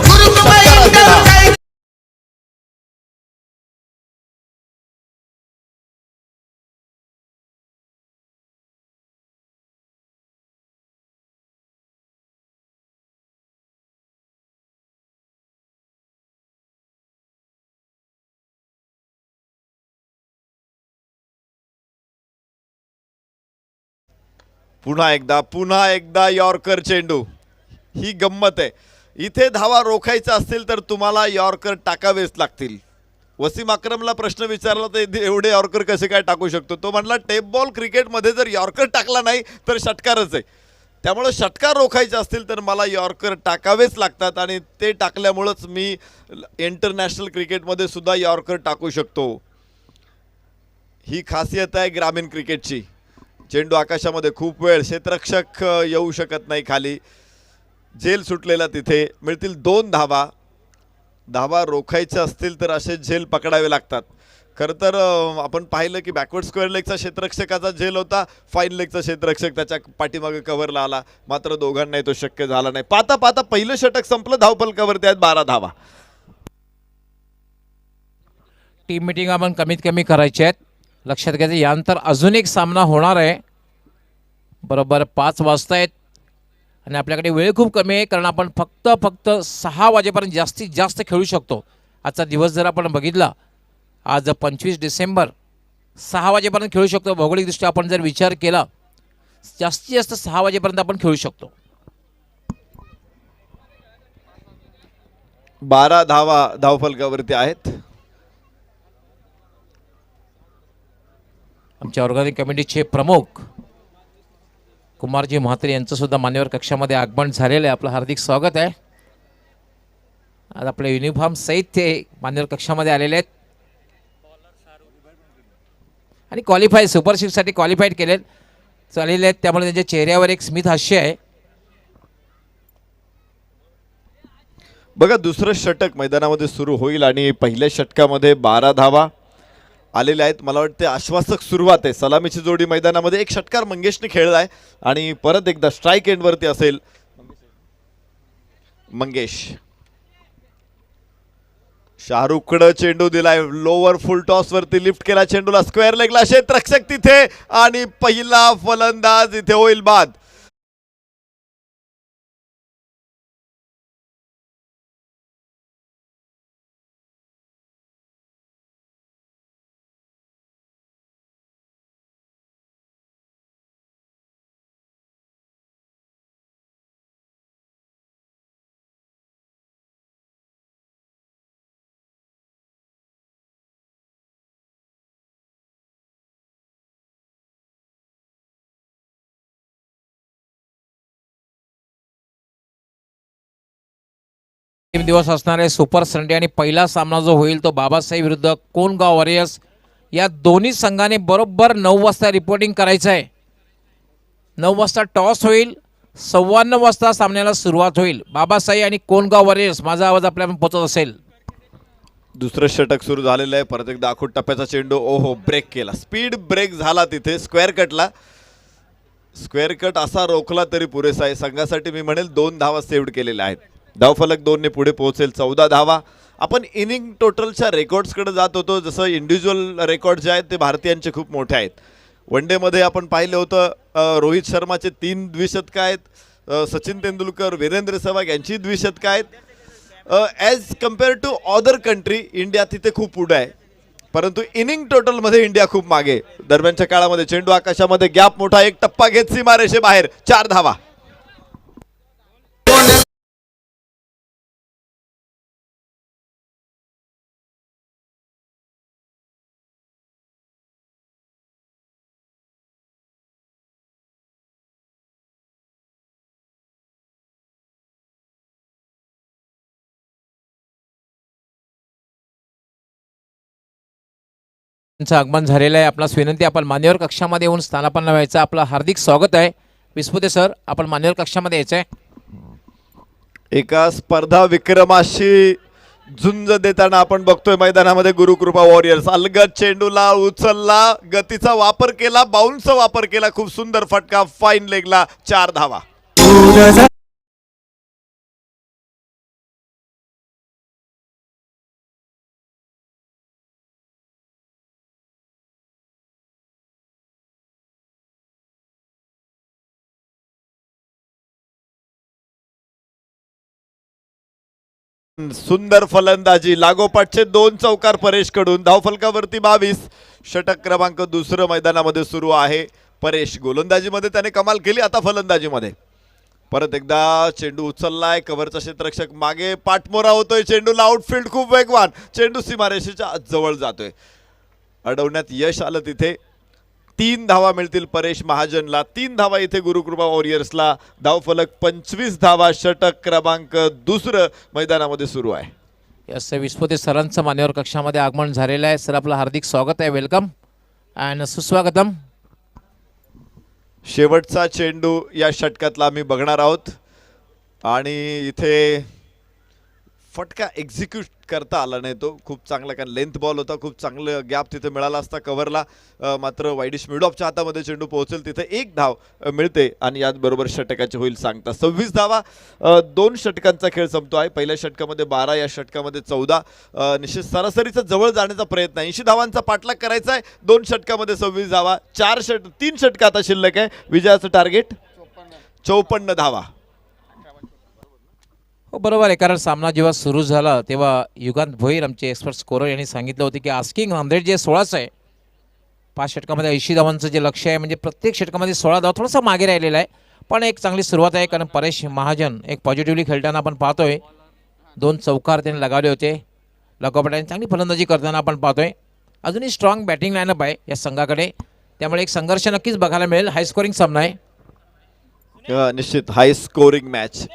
पुन्हा एकदा यॉर्कर चेंडू. ही गंमत आहे. इथे धावा रोखायच्या असतील तर तुम्हाला यॉर्कर टाकावेच लागतील. वसीम अक्रमला प्रश्न विचारला तर एवढे यॉर्कर कसे काय टाकू शकतो? तो म्हणला टेप बॉल क्रिकेटमध्ये जर यॉर्कर टाकला नाही तर षटकारच आहे. त्यामुळे षटकार रोखायचे असतील तर मला यॉर्कर टाकावेच लागतात आणि ते टाकल्यामुळंच मी इंटरनॅशनल क्रिकेटमध्ये सुद्धा यॉर्कर टाकू शकतो. ही खासियत आहे ग्रामीण क्रिकेटची. चेंडू आकाशामध्ये खूप वेळ, क्षेत्ररक्षक येऊ शकत नाही खाली. झेल सुटलेला तिथे. मिळतील 2 धावा. धावा रोखायच्या असतील तर असे झेल पकडावे लागतात. खरं तर आपण पाहिलं की बॅकवर्ड स्क्वेअर लेगचा क्षेत्ररक्षकाचा झेल होता, फाईन लेगचा क्षेत्ररक्षक त्याच्या पाठीमागे कव्हरला आला, मात्र दोघांनाही तो शक्य झाला नाही. पाहता पाहता पहिलं षटक संपलं. धावफलकावरती आहेत 12 धावा. टीम मिटिंग आपण कमीत कमी करायची आहेत. लक्षात घ्यायचं, यानंतर अजून एक सामना होणार आहे. बरोबर 5 वाजता आहेत आणि आपल्याकडे वेळ खूप कमी आहे, कारण आपण फक्त 6 वाजेपर्यंत जास्तीत जास्त खेळू शकतो. आजचा दिवस जर आपण बघितला, आज 25 डिसेंबर, 6 वाजेपर्यंत खेळू शकतो. भौगोलिकदृष्ट्या आपण जर विचार केला, जास्तीत जास्त 6 वाजेपर्यंत आपण खेळू शकतो. 12 धावा धावफलकावरती आहेत. आमच्या ऑर्गॅनिक कमिटीचे प्रमुख कुमारजी म्हात्रे यांचं सुद्धा मान्यवर कक्षामध्ये आगमन झालेलं आहे. आपलं हार्दिक स्वागत आहे. आज आपल्या युनिफॉर्म सहित ते मान्यवर कक्षामध्ये आलेले आहेत आणि क्वालिफाय सुपर 6साठी क्वालिफाईड चाललेले आहेत. त्यामुळे त्यांच्या चेहऱ्यावर एक स्मित हास्य आहे. बघा, दुसरं षटक मैदानामध्ये सुरू होईल आणि पहिल्या षटकामध्ये 12 धावा आलेले आहेत. मला वाटते आश्वासक सुरुवात आहे. सलामीची जोडी मैदानामध्ये. एक षटकार मंगेशने खेळलाय आणि परत एकदा स्ट्राईक एंडवरती असेल मंगेश. शाहरुखकडे चेंडू दिलाय, लोअर फुल टॉस वरती लिफ्ट केला चेंडूला, स्क्वेअर लेगला क्षेत्ररक्षक तिथे आणि पहिला फलंदाज इथे होईल बाद. तीन दिवस असणारे सुपर संडे आणि पहिला सामना जो होईल तो बाबासाहेब विरुद्ध कोणगाव वॉरियर्स या दोन्ही संघाने बरोबर 9 वाजता रिपोर्टिंग करायचं आहे. 9 वाजता टॉस होईल, 9:15 वाजता सामन्याला सुरुवात होईल. बाबासाहेब आणि कोणगाव वॉरियर्स, माझा आवाज आपल्याला पोहोचत असेल. दुसरं षटक सुरू झालेलं आहे. परत एकदा आखूड टप्प्याचा चेंडू, ओहो ब्रेक केला, स्पीड ब्रेक झाला तिथे स्क्वेअर कटला. स्क्वेअर कट असा रोखला तरी पुरेसा आहे. संघासाठी मी म्हणेल 2 धावा सेव्ह केलेल्या आहेत. धावफलक 2 ने पुढे पोहोचेल. 14 धावा. आपण इनिंग टोटलच्या रेकॉर्ड्सकडे जात होतो. जसं इंडिव्हिज्युअल रेकॉर्ड जे आहेत ते भारतीयांचे खूप मोठे आहेत. वन डेमध्ये आपण पाहिलं होतं रोहित शर्माचे 3 द्विशतकं आहेत, सचिन तेंडुलकर, वीरेंद्र सहवाग यांची द्विशतकं आहेत. As compare to other country India तिथे खूप पुढे आहे, परंतु इनिंग टोटलमध्ये इंडिया खूप मागे. दरम्यानच्या काळामध्ये चेंडू आकाशामध्ये, गॅप मोठा, एक टप्पा घेत सीमारेषे बाहेर, 4 धावा. त्यांचं आगमन झालेलं आहे. आपणास विनंती, आपण मान्यवर कक्षामध्ये येऊन स्थानापन्न व्हायचं. आपलं हार्दिक स्वागत आहे. विस्पुते सर, आपण मान्यवर कक्षामध्ये यायचं आहे. एका स्पर्धा विक्रमाशी झुंज देताना आपण बघतोय मैदानामध्ये गुरुकृपा वॉरियर्स. अलगद चेंडूला उचलला, गतीचा वापर केला, बाउन्सचा वापर केला, खूप सुंदर फटका, फाईन लेगला, 4 धावा. सुंदर फलंदाजी, लागोपाठचे 2 चौकार परेश कडून. धावफलकावरती 22. षटक क्रमांक 2 मैदानामध्ये सुरू आहे. परेश गोलंदाजीमध्ये त्याने कमाल केली, आता फलंदाजीमध्ये. परत एकदा चेंडू उचललाय, कव्हरचा क्षेत्ररक्षक मागे, पाठमोरा होतोय चेंडूला, आउटफील्ड खूप वेगवान, चेंडू सीमारेषेच्या जवळ जातोय, अडवण्यात यश आलं तिथे. 3 धावा मिळतील परेश महाजनला. 3 धावा इथे गुरुकृपा वॉरियर्सला. धावफलक 25 धावा. षटक क्रमांक 2 मैदानामध्ये सुरू आहे. यस, विस्पुते सरांचं मान्यवर कक्षामध्ये आगमन झालेलं आहे. सर, आपलं हार्दिक स्वागत आहे. वेलकम अँड सुस्वागतम. शेवटचा चेंडू या षटकातला आम्ही बघणार आहोत आणि इथे फटका एक्झिक्यूट करता आला नाही. तो खूप चांगला, कारण लेंथ बॉल होता, खूप चांगलं गॅप तिथे मिळाला असता कव्हरला. मात्र वाईडिश मिडऑफच्या हातामध्ये चेंडू पोहोचेल तिथे 1 धाव मिळते आणि याचबरोबर षटकाचे होईल सांगता 26 धावा. 2 षटकांचा खेळ संपतो आहे. पहिल्या षटकामध्ये 12, या षटकामध्ये 14. निश्चित सरासरीचा जवळ जाण्याचा प्रयत्न, 80 धावांचा पाठलाग करायचा आहे. 2 षटकामध्ये 26 धावा. 3 षटक आता शिल्लक आहे. विजयाचं टार्गेट 54 धावा. हो, बरोबर आहे. कारण सामना जेव्हा सुरू झाला तेव्हा युगांत भोईर, आमचे एक्सपर्ट स्कोरर, यांनी सांगितलं होतं की आस्किंग 100 जे 16चं आहे. 5 षटकामध्ये 80 धावांचं जे लक्ष्य आहे, म्हणजे प्रत्येक षटकामध्ये 16 धावा, थोडंसं मागे राहिलेलं आहे. पण एक चांगली सुरुवात आहे, कारण परेश महाजन एक पॉझिटिव्हली खेळताना आपण पाहतोय. 2 चौकार त्यांनी लगावले होते. लगोपाठ चांगली फलंदाजी करताना आपण पाहतोय. अजूनही स्ट्रॉंग बॅटिंग लाईनअप आहे या संघाकडे, त्यामुळे एक संघर्ष नक्कीच बघायला मिळेल. हाय स्कोरिंग सामना आहे. निश्चित हाय स्कोरिंग मॅच.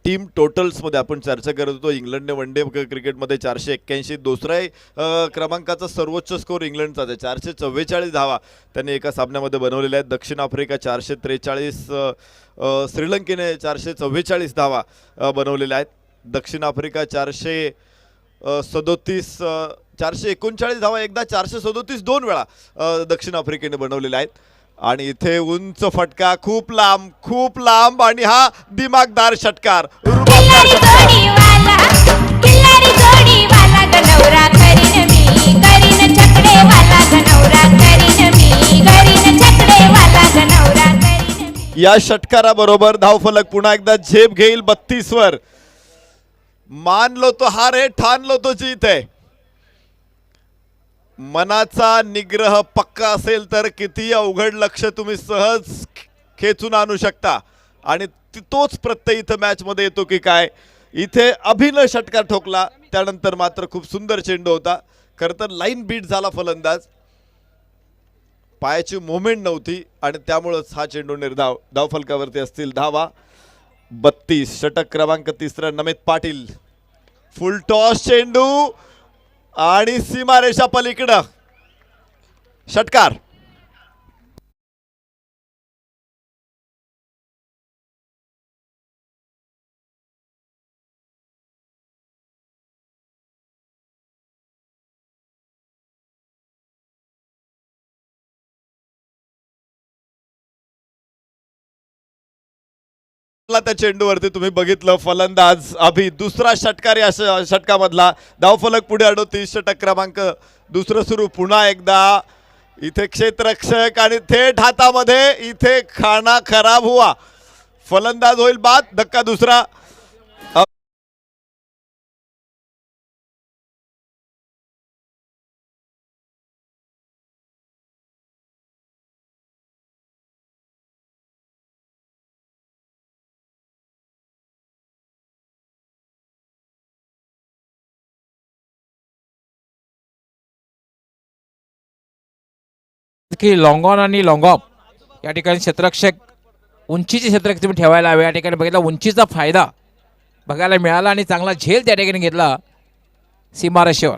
टीम टोटल्समध्ये आपण चर्चा करत होतो. इंग्लंडने वन डे क्रिकेटमध्ये 481, दुसरा क्रमांकाचा सर्वोच्च स्कोर इंग्लंडचाच आहे. 444 धावा त्यांनी एका सामन्यामध्ये बनवलेल्या आहेत. दक्षिण आफ्रिका 443, श्रीलंकेने 444 धावा बनवलेल्या आहेत. दक्षिण आफ्रिका 437, 439 धावा एकदा, 437 2 वेळा दक्षिण आफ्रिकेने बनवलेल्या आहेत. आणि इथे उंच फटका, खूप लांब आणि हा दिमागदार षटकार, रुबाबदार षटकार. घनौरा करीन मी करीन छकडेवाला घनौरा करीन मी करीन छकडेवाला घनौरा करीन मी. या षटकाराबरोबर धावफलक पुन्हा एकदा झेप घेईल 32 वर. मानलो तो हार आहे, ठाणलो तो जीत आहे. मनाचा निग्रह पक्का असेल तर किती अवघड लक्ष तुम्ही सहज खेचून आणू शकता. आणि तोच प्रत्यय इथं मॅच मध्ये येतो की काय. इथे अभिनय षटकार ठोकला, त्यानंतर मात्र खूप सुंदर चेंडू होता. खरं तर लाईन बीट झाला फलंदाज, पायाची मोमेंट नव्हती आणि त्यामुळेच हा चेंडू निर्धाव. धावफलकावरती असतील धावा 32. षटक क्रमांक 3 नमित पाटील. फुल टॉस चेंडू आणि सीमारेषा पलीकडं षटकार. त्या चेंडूवरती तुम्ही बघितलं फलंदाज अभि. दुसरा षटकार या षटकामधला. धावफलक पुढे 38. षटक क्रमांक 2 सुरू. पुन्हा एकदा इथे क्षेत्ररक्षक आणि थेट हातामध्ये. इथे खाना खराब हुआ. फलंदाज होईल बाद. धक्का दुसरा. की लॉंग ऑन आणि लॉंग ऑफ या ठिकाणी क्षेत्ररक्षक उंचीचे क्षेत्ररक्षक तुम्ही ठेवायला हवे. या ठिकाणी बघितला उंचीचा फायदा बघायला मिळाला आणि चांगला झेल त्या ठिकाणी घेतला सीमारेषेवर.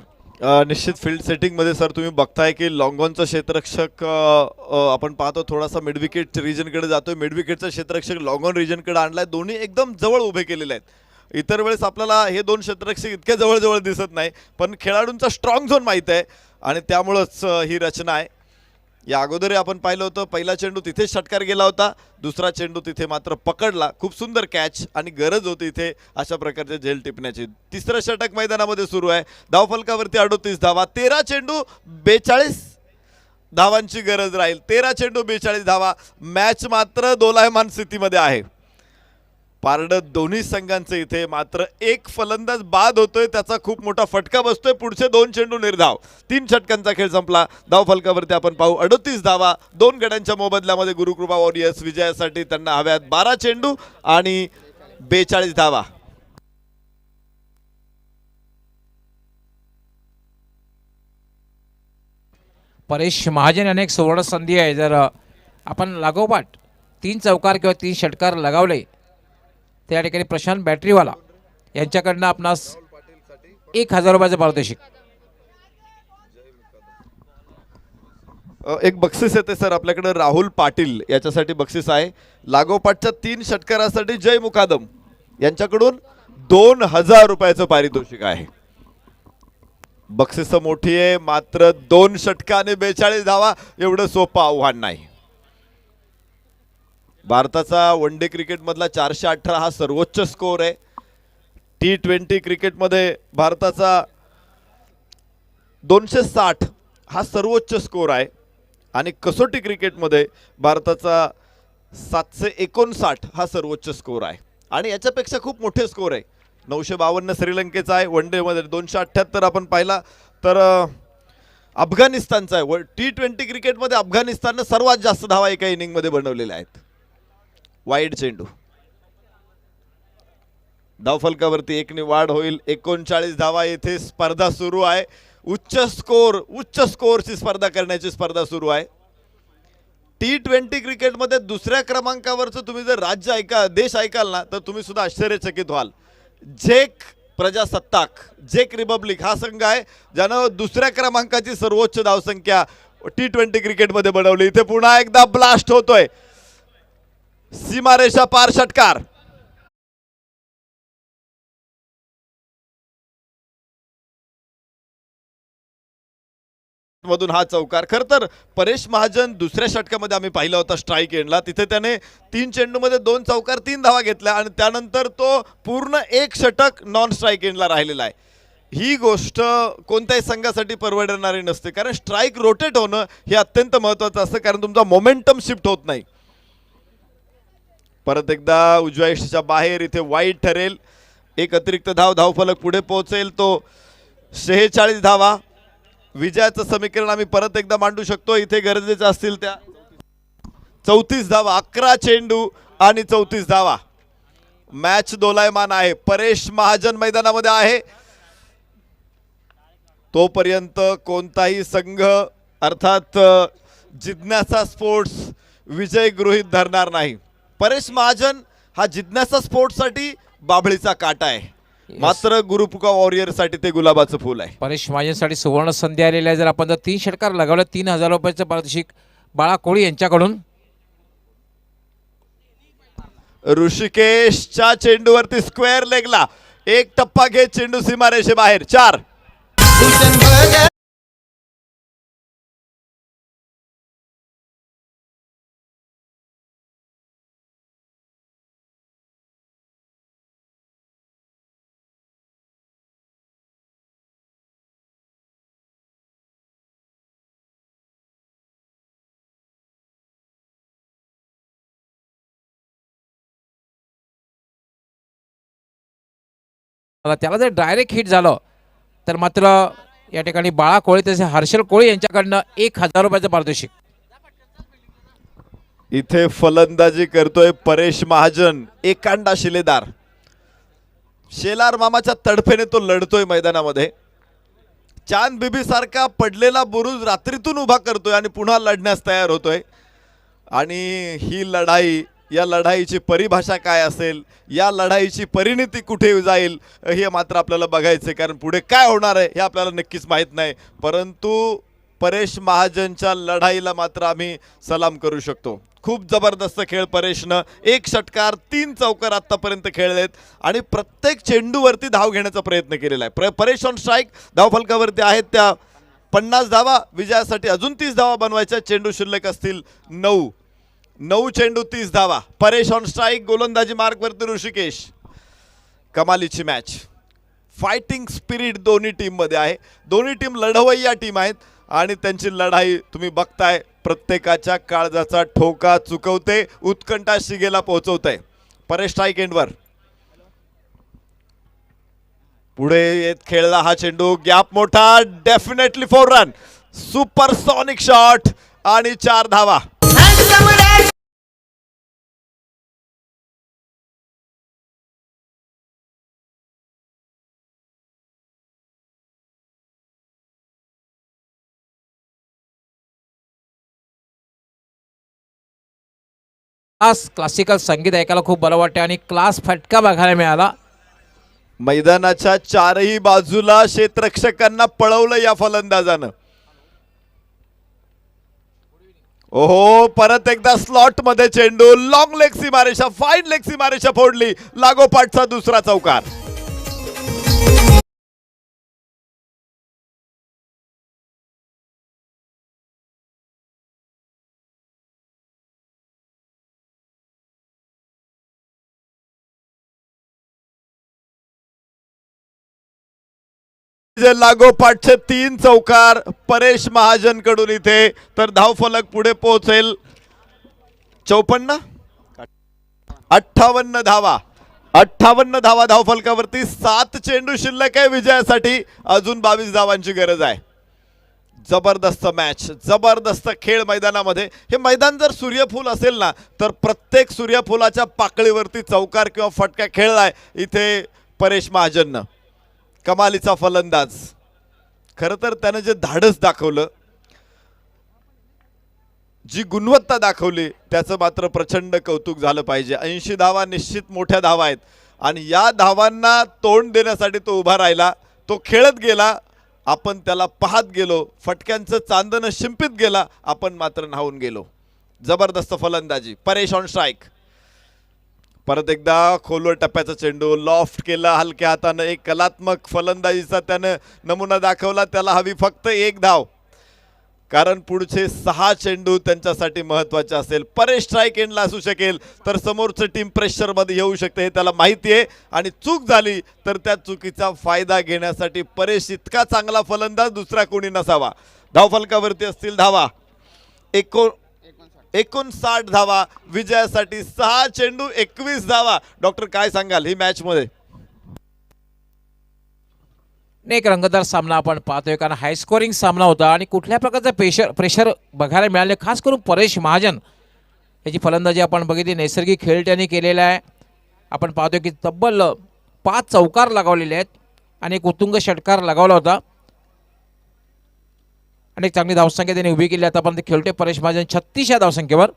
निश्चित फील्ड सेटिंग मध्ये सर तुम्ही बघताय की लॉंगॉनचा क्षेत्ररक्षक आपण पाहतो थोडासा मिड विकेट रिजन कडे जातोय. मिड विकेटचा क्षेत्ररक्षक लॉंगॉन रिजन कडे आणलाय. दोन्ही एकदम जवळ उभे केलेले आहेत. इतर वेळेस आपल्याला हे दोन क्षेत्ररक्षक इतके जवळ जवळ दिसत नाही, पण खेळाडूंचा स्ट्रॉंग झोन माहित आहे आणि त्यामुळेच ही रचना आहे. या अगोदर आपण पाहिलं होतं पहिला चेंडू तिथे षटकार गेला होता, दुसरा चेंडू तिथे मात्र पकडला. खूप सुंदर कॅच आणि गरज होती इथे अशा प्रकारचे झेल टिपण्याची. तिसरं षटक मैदानामध्ये सुरू आहे. धावफलकावरती 38 धावा. 13 चेंडू 42 धावांची गरज राहील. 13 चेंडू 42 धावा. मॅच मात्र दोलायमान स्थितीमध्ये आहे. पारड दोन्ही संघांचे इथे मात्र एक फलंदाज बाद होतोय, त्याचा खूप मोठा फटका बसतोय. पुढचे 2 चेंडू निर्धाव. 3 षटकांचा खेळ संपला. धावफलकावरती आपण पाहू 38 धावा. 2 गड्यांच्या मोबदल्यामध्ये गुरुकृपा वॉरियर्स विजयासाठी त्यांना हव्यात 12 चेंडू आणि 42 धावा. परेश महाजन याने एक सुवर्ण संधी आहे. जर आपण लागोपाठ 3 चौकार किंवा 3 षटकार लगावले त्या ठिकाणी प्रशांत बॅटरीवाला यांच्याकडनं आपणास 1000 रुपयाचं पारितोषिक. एक बक्षीस येते सर आपल्याकडे. राहुल पाटील याच्यासाठी बक्षीस आहे. लागोपाठच्या 3 षटकारासाठी जय मुकादम यांच्याकडून 2000 रुपयाचं पारितोषिक आहे. बक्षीस मोठी आहे, मात्र 2 षटकाने 42 धावा एवढं सोपं आव्हान नाही. भारताचा वन डे क्रिकेटमधला 418 हा सर्वोच्च स्कोर आहे. T20 क्रिकेटमध्ये भारताचा 260 हा सर्वोच्च स्कोर आहे आणि कसोटी क्रिकेटमध्ये भारताचा 759 हा सर्वोच्च स्कोर आहे. आणि याच्यापेक्षा खूप मोठे स्कोर आहे. 952 श्रीलंकेचा आहे. वन डे मध्ये 278 आपण पाहिला तर अफगाणिस्तानचा आहे. T20 क्रिकेटमध्ये अफगाणिस्तानने सर्वात जास्त धावा एका इनिंग मध्ये बनवलेल्या आहेत. वाईड चेंडू. धावफलकावरती 1 ने वाढ होईल. 39 धावा. येथे स्पर्धा सुरू आहे. उच्च स्कोरची स्पर्धा करण्याची स्पर्धा सुरू आहे. T20 क्रिकेटमध्ये दुसऱ्या क्रमांकावरचं तुम्ही जर राज्य देश ऐकाल ना तर तुम्ही सुद्धा आश्चर्यचकित व्हाल. झेक प्रजासत्ताक, झेक रिपब्लिक हा संघ आहे ज्यानं दुसऱ्या क्रमांकाची सर्वोच्च धावसंख्या T20 क्रिकेटमध्ये बनवली. इथे पुन्हा एकदा ब्लास्ट होतोय. सीमारेषा पार षटकार. मधून हा चौकार. खर तर परेश महाजन दुसऱ्या षटकामध्ये आम्ही पाहिला होता स्ट्राईक एंडला. तिथे त्याने 3 चेंडूमध्ये 2 चौकार 3 धावा घेतल्या आणि त्यानंतर तो पूर्ण 1 षटक नॉन स्ट्राईक एंडला राहिलेला आहे. ही गोष्ट कोणत्याही संघासाठी परवडणारी नसते, कारण स्ट्राईक रोटेट होणं हे अत्यंत महत्त्वाचं असतं, कारण तुमचा मोमेंटम शिफ्ट होत नाही. परत एकदा उजव्या यष्टीच्या बाहेर इथे वाईट ठरेल. एक अतिरिक्त धावफलक पुढे पोहोचेल तो 46 धावा. विजयाचं समीकरण आम्ही परत एकदा मांडू शकतो. इथे गरजेचं असतील त्या 34 धावा. 11 चेंडू आणि 34 धावा. मॅच दोलायमान आहे. परेश महाजन मैदानामध्ये आहे. तोपर्यंत कोणताही संघ अर्थात जिज्ञासा स्पोर्ट्स विजय गृहीत धरणार नाही. परेश महाजन हा जिज्ञासा स्पोर्ट्ससाठी बाभळीचा काटा आहे, मात्र गुरुपुका वॉरियरसाठी ते गुलाबाचं फूल आहे. परेश महाजनसाठी सुवर्ण संधी आलेली आहे. जर आपण 3 षटकार लगावले 3,000 रुपयाचं पारितोषिक बाळा कोळी यांच्याकडून. ऋषिकेशच्या चेंडूवरती स्क्वेअर लेगला एक टप्पा घेत चेंडू सीमारेषे बाहेर. 4 त्याला जर डायरेक्ट हिट झालं तर मात्र या ठिकाणी बाळा कोळी तसे हर्षल कोळी यांच्याकडनं 1,000 रुपयाचं पारितोषिक. इथे फलंदाजी करतोय परेश महाजन, एकांडा शिलेदार. शेलार मामाच्या तडफेने तो लढतोय मैदानामध्ये. चांद बीबी सारखा पडलेला बुरुज रात्रीतून उभा करतोय आणि पुन्हा लढण्यास तयार होतोय. आणि ही लढाई, या लढाईची परिभाषा काय असेल, या लढाईची परिणिती कुठे जाईल हे मात्र आपल्याला बघायचं, कारण पुढे काय होणार आहे हे आपल्याला नक्कीच माहीत नाही. परंतु परेश महाजनच्या लढाईला मात्र आम्ही सलाम करू शकतो. खूप जबरदस्त खेळ परेशनं. 1 षटकार 3 चौकार आत्तापर्यंत खेळलेत आणि प्रत्येक चेंडूवरती धाव घेण्याचा प्रयत्न केलेला आहे. परेश ऑन स्ट्राईक धावफलकावरती आहेत त्या 50 धावा. विजयासाठी अजून 30 धावा बनवायच्या. चेंडू शिल्लक असतील 9 चेंडू 30 धावा. Paresh on strike. गोलंदाजी मार्कवरती ऋषिकेश. कमालीची मॅच. फायटिंग स्पिरिट दोन्ही टीममध्ये आहे. दोन्ही टीम लढवय्या टीम आहेत आणि त्यांची लढाई तुम्ही बघताय. प्रत्येकाच्या काळजाचा ठोका चुकवते, उत्कंठा शिगेला पोहोचवते. परेश स्ट्राईक एंडवर. पुढे येत खेळला हा चेंडू. गॅप मोठा. Definitely 4 run. सुपरसॉनिक शॉट आणि 4 धावा. क्लासिकल संगीत ऐकायला खूप बरं वाटते आणि क्लास फटका बघायला मिळाला. मैदानाच्या चारही बाजूला क्षेत्ररक्षकांना पळवलं या फलंदाजानं. ओहो, परत एकदा स्लॉट मध्ये चेंडू. लॉंग लेग सीमारेषा, फाईन लेग सीमारेषा फोडली. लागोपाठचा दुसरा चौकार. लागोपाठचे 3 चौकार परेश महाजन कडून इथे. तर धावफलक पुढे पोहोचेल 54 58 धावा. 58 धावा धावफलकावरती. 7 चेंडू शिल्लक आहे विजयासाठी. अजून 22 धावांची गरज आहे. जबरदस्त मॅच, जबरदस्त खेळ मैदानामध्ये. हे मैदान जर सूर्यफूल असेल ना, तर प्रत्येक सूर्यफुलाच्या पाकळीवरती चौकार किंवा फटका खेळलाय इथे परेश महाजननं. कमालीचा फलंदाज. खरं तर त्यानं जे धाडस दाखवलं, जी गुणवत्ता दाखवली, त्याचं मात्र प्रचंड कौतुक झालं पाहिजे. 80 धावा निश्चित मोठ्या धावा आहेत आणि या धावांना तोंड देण्यासाठी तो उभा राहिला. तो खेळत गेला, आपण त्याला पाहत गेलो. फटक्यांचं चांदणं शिंपित गेला, आपण मात्र न्हावून गेलो. जबरदस्त फलंदाजी. Paresh on strike. परत एकदा खोलवर टप्प्याचा चेंडू. लॉफ्ट केला हलक्या हातानं. एक कलात्मक फलंदाजीचा त्यानं नमुना दाखवला. त्याला हवी फक्त 1 धाव. कारण पुढचे 6 चेंडू त्यांच्यासाठी महत्त्वाचे असेल. परेश स्ट्राईक एंडला असू शकेल तर समोरचं टीम प्रेशरमध्ये येऊ शकते हे त्याला माहिती आहे आणि चूक झाली तर त्या चुकीचा फायदा घेण्यासाठी परेश इतका चांगला फलंदाज दुसरा कोणी नसावा. धावफलकावरती असतील धावा 59 धावा विजयासाठी 6 चेंडू 21 धावा. डॉक्टर काय सांगाल ही मॅच मध्ये? एक रंगतदार सामना आपण पाहतोय कारण हाय स्कोरिंग सामना होता आणि कुठल्या प्रकारचं प्रेशर बघायला मिळाले. खास करून परेश महाजन याची फलंदाजी आपण बघितली. नैसर्गिक खेळ त्यांनी केलेला आहे. आपण पाहतोय की तब्बल 5 चौकार लगावलेले आहेत आणि एक उत्तुंग षटकार लगावला होता आणि एक चांगली धावसंख्या त्यांनी उभी केली. आतापर्यंत खेळते परेश महाजन 36 या धावसंख्येवर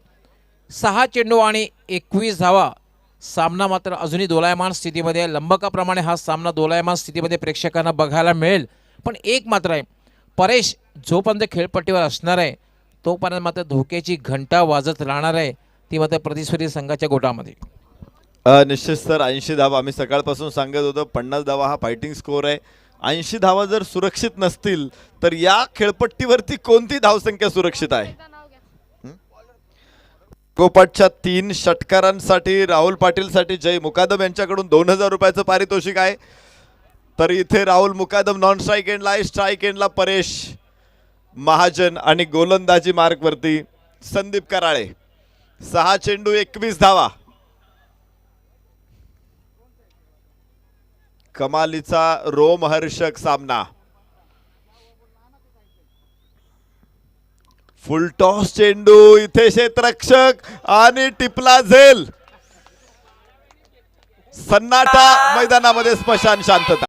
6 चेंडू आणि 21 धावा. सामना मात्र अजूनही दोलायमान स्थितीमध्ये आहे. लंबकाप्रमाणे हा सामना दोलायमान स्थितीमध्ये प्रेक्षकांना बघायला मिळेल. पण एक मात्र आहे, परेश जोपर्यंत खेळपट्टीवर असणार आहे तोपर्यंत मात्र धोक्याची घंटा वाजत राहणार आहे, ती मात्र प्रतिस्पर्धी संघाच्या गोटामध्ये. निश्चित सर 80 धावा आम्ही सकाळपासून सांगत होतो. 50 धावा हा फायटिंग स्कोअर आहे. 80 धावा जर सुरक्षित नसतील तर या खेळपट्टीवरती कोणती धावसंख्या सुरक्षित आहे? गोपाटच्या 3 षटकारांसाठी राहुल पाटीलसाठी जय मुकादम यांच्याकडून 2000 रुपयाचं पारितोषिक आहे. तर इथे राहुल मुकादम नॉन स्ट्राईक एंडला आहे. स्ट्राईक एंडला परेश महाजन आणि गोलंदाजी मार्कवरती संदीप कराळे. 6 चेंडू 21 धावा. कमालीचा रोमहर्षक सामना. फुल टॉस चेंडू इथे क्षेत्ररक्षक आणि टिपला झेल. सन्नाटा मैदानामध्ये स्मशान शांतता.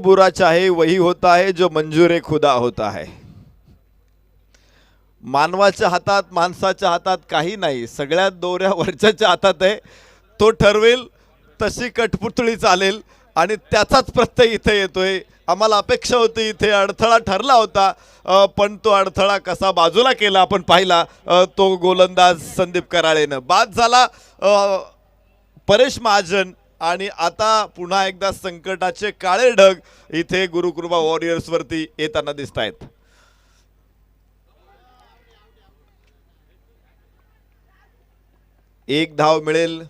बुरा चाहे वही होता है जो मंजूर खुदा होता है. मानवाच्या हातात माणसाच्या हातात काही नाही, सगळ्यात दोऱ्या वरच्याच्या हातात आहे. तो ठरवेल तशी कठपुतळी चालेल आणि त्याचाच प्रत्यय इथे येतोय. आम्हाला अपेक्षा होती इथे अडथळा ठरला होता पण तो अडथळा कसा बाजूला केला आपण पाहिला. तो गोलंदाज संदीप कराळेनं बाद झाला. परेश महाजन आणि आता पुन्हा एकदा संकटाचे काळे ढग इथे गुरुकृपा वॉरियर्स वरती येताना दिसत आहेत. एक धाव मिळेल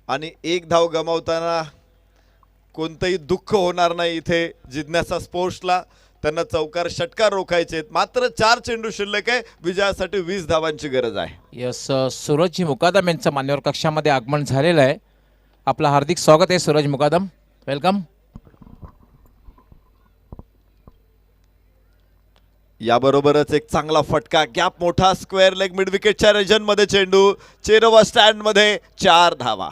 आणि एक धाव गमावताना कोणतंही दुःख होणार नाही. इथे जिज्ञासा स्पोर्ट्सला त्यांना चौकार षटकार रोखायचे. मात्र 4 चेंडू शिल्लक आहे. विजयासाठी 20 धावांची गरज आहे. यस, सूरज मुकादम यांचं मान्यवर कक्षामध्ये आगमन झालेलं आहे. आपलं हार्दिक स्वागत आहे सूरज मुकादम, वेलकम. याबरोबरच एक चांगला फटका, गॅप मोठा, स्क्वेअर लेग मिड विकेटच्या रिजन मध्ये चेंडू. चेरवा स्टँड मध्ये 4 धावा.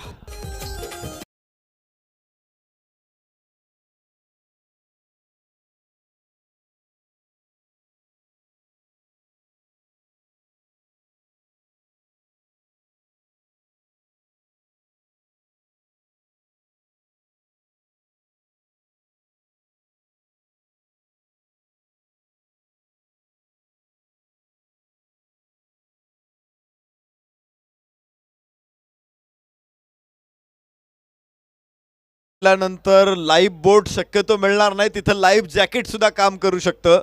नंतर लाईव्ह बोट शक्यतो मिळणार नाही. तिथं लाईव्ह जॅकेट सुद्धा काम करू शकतं.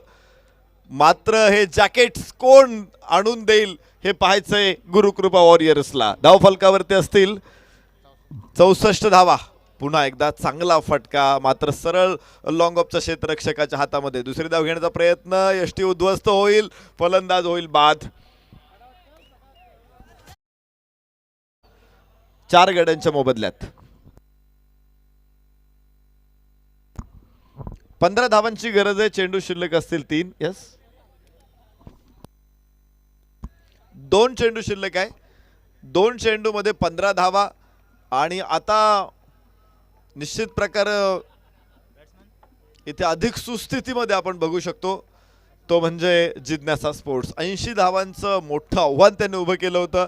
मात्र हे जॅकेट्स कोण आणून देईल हे पाहायचंय गुरुकृपा वॉरियर्सला. धावफलकावरती असतील 64 धावा. पुन्हा एकदा चांगला फटका, मात्र सरळ लॉंग ऑफच्या क्षेत्ररक्षकाच्या हातामध्ये. दुसरी धाव घेण्याचा प्रयत्न, यष्टी उद्ध्वस्त होईल, फलंदाज होईल बाद. 4 गड्यांच्या मोबदल्यात 15 धावांची गरज आहे. चेंडू शिल्लक असतील 3. यस, 2 चेंडू शिल्लक आहे. 2 चेंडू मध्ये 15 धावा. आणि आता निश्चित प्रकार इथे अधिक सुस्थितीमध्ये आपण बघू शकतो तो म्हणजे जिज्ञासा स्पोर्ट्स. 80 धावांचं मोठं आव्हान त्यांनी उभं केलं होतं.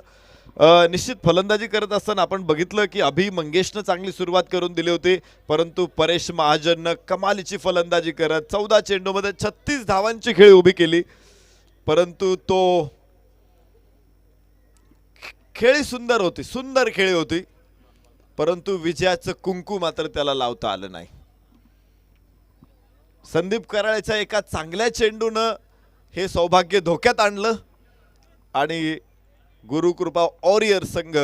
निश्चित फलंदाजी करत असताना आपण बघितलं की अभि मंगेशनं चांगली सुरुवात करून दिली होती, परंतु परेश महाजननं कमालीची फलंदाजी करत 14 चेंडूमध्ये 36 धावांची खेळी उभी केली. परंतु तो खेळी सुंदर होती, सुंदर खेळी होती, परंतु विजयाचं कुंकू मात्र त्याला लावता आलं नाही. संदीप कराळेच्या एका चांगल्या चेंडूनं हे सौभाग्य धोक्यात आणलं आणि गुरुकृपा वॉरियर संघ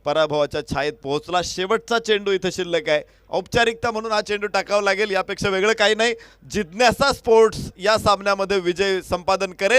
पराभवाच्या छायेत पोहोचला. शेवटचा चेंडू इथं शिल्लक आहे, औपचारिकता म्हणून हा चेंडू टाकावा लागेल, यापेक्षा वेगळं काही नाही. जिज्ञासा स्पोर्ट्स या सामन्यामध्ये विजय संपादन करेल.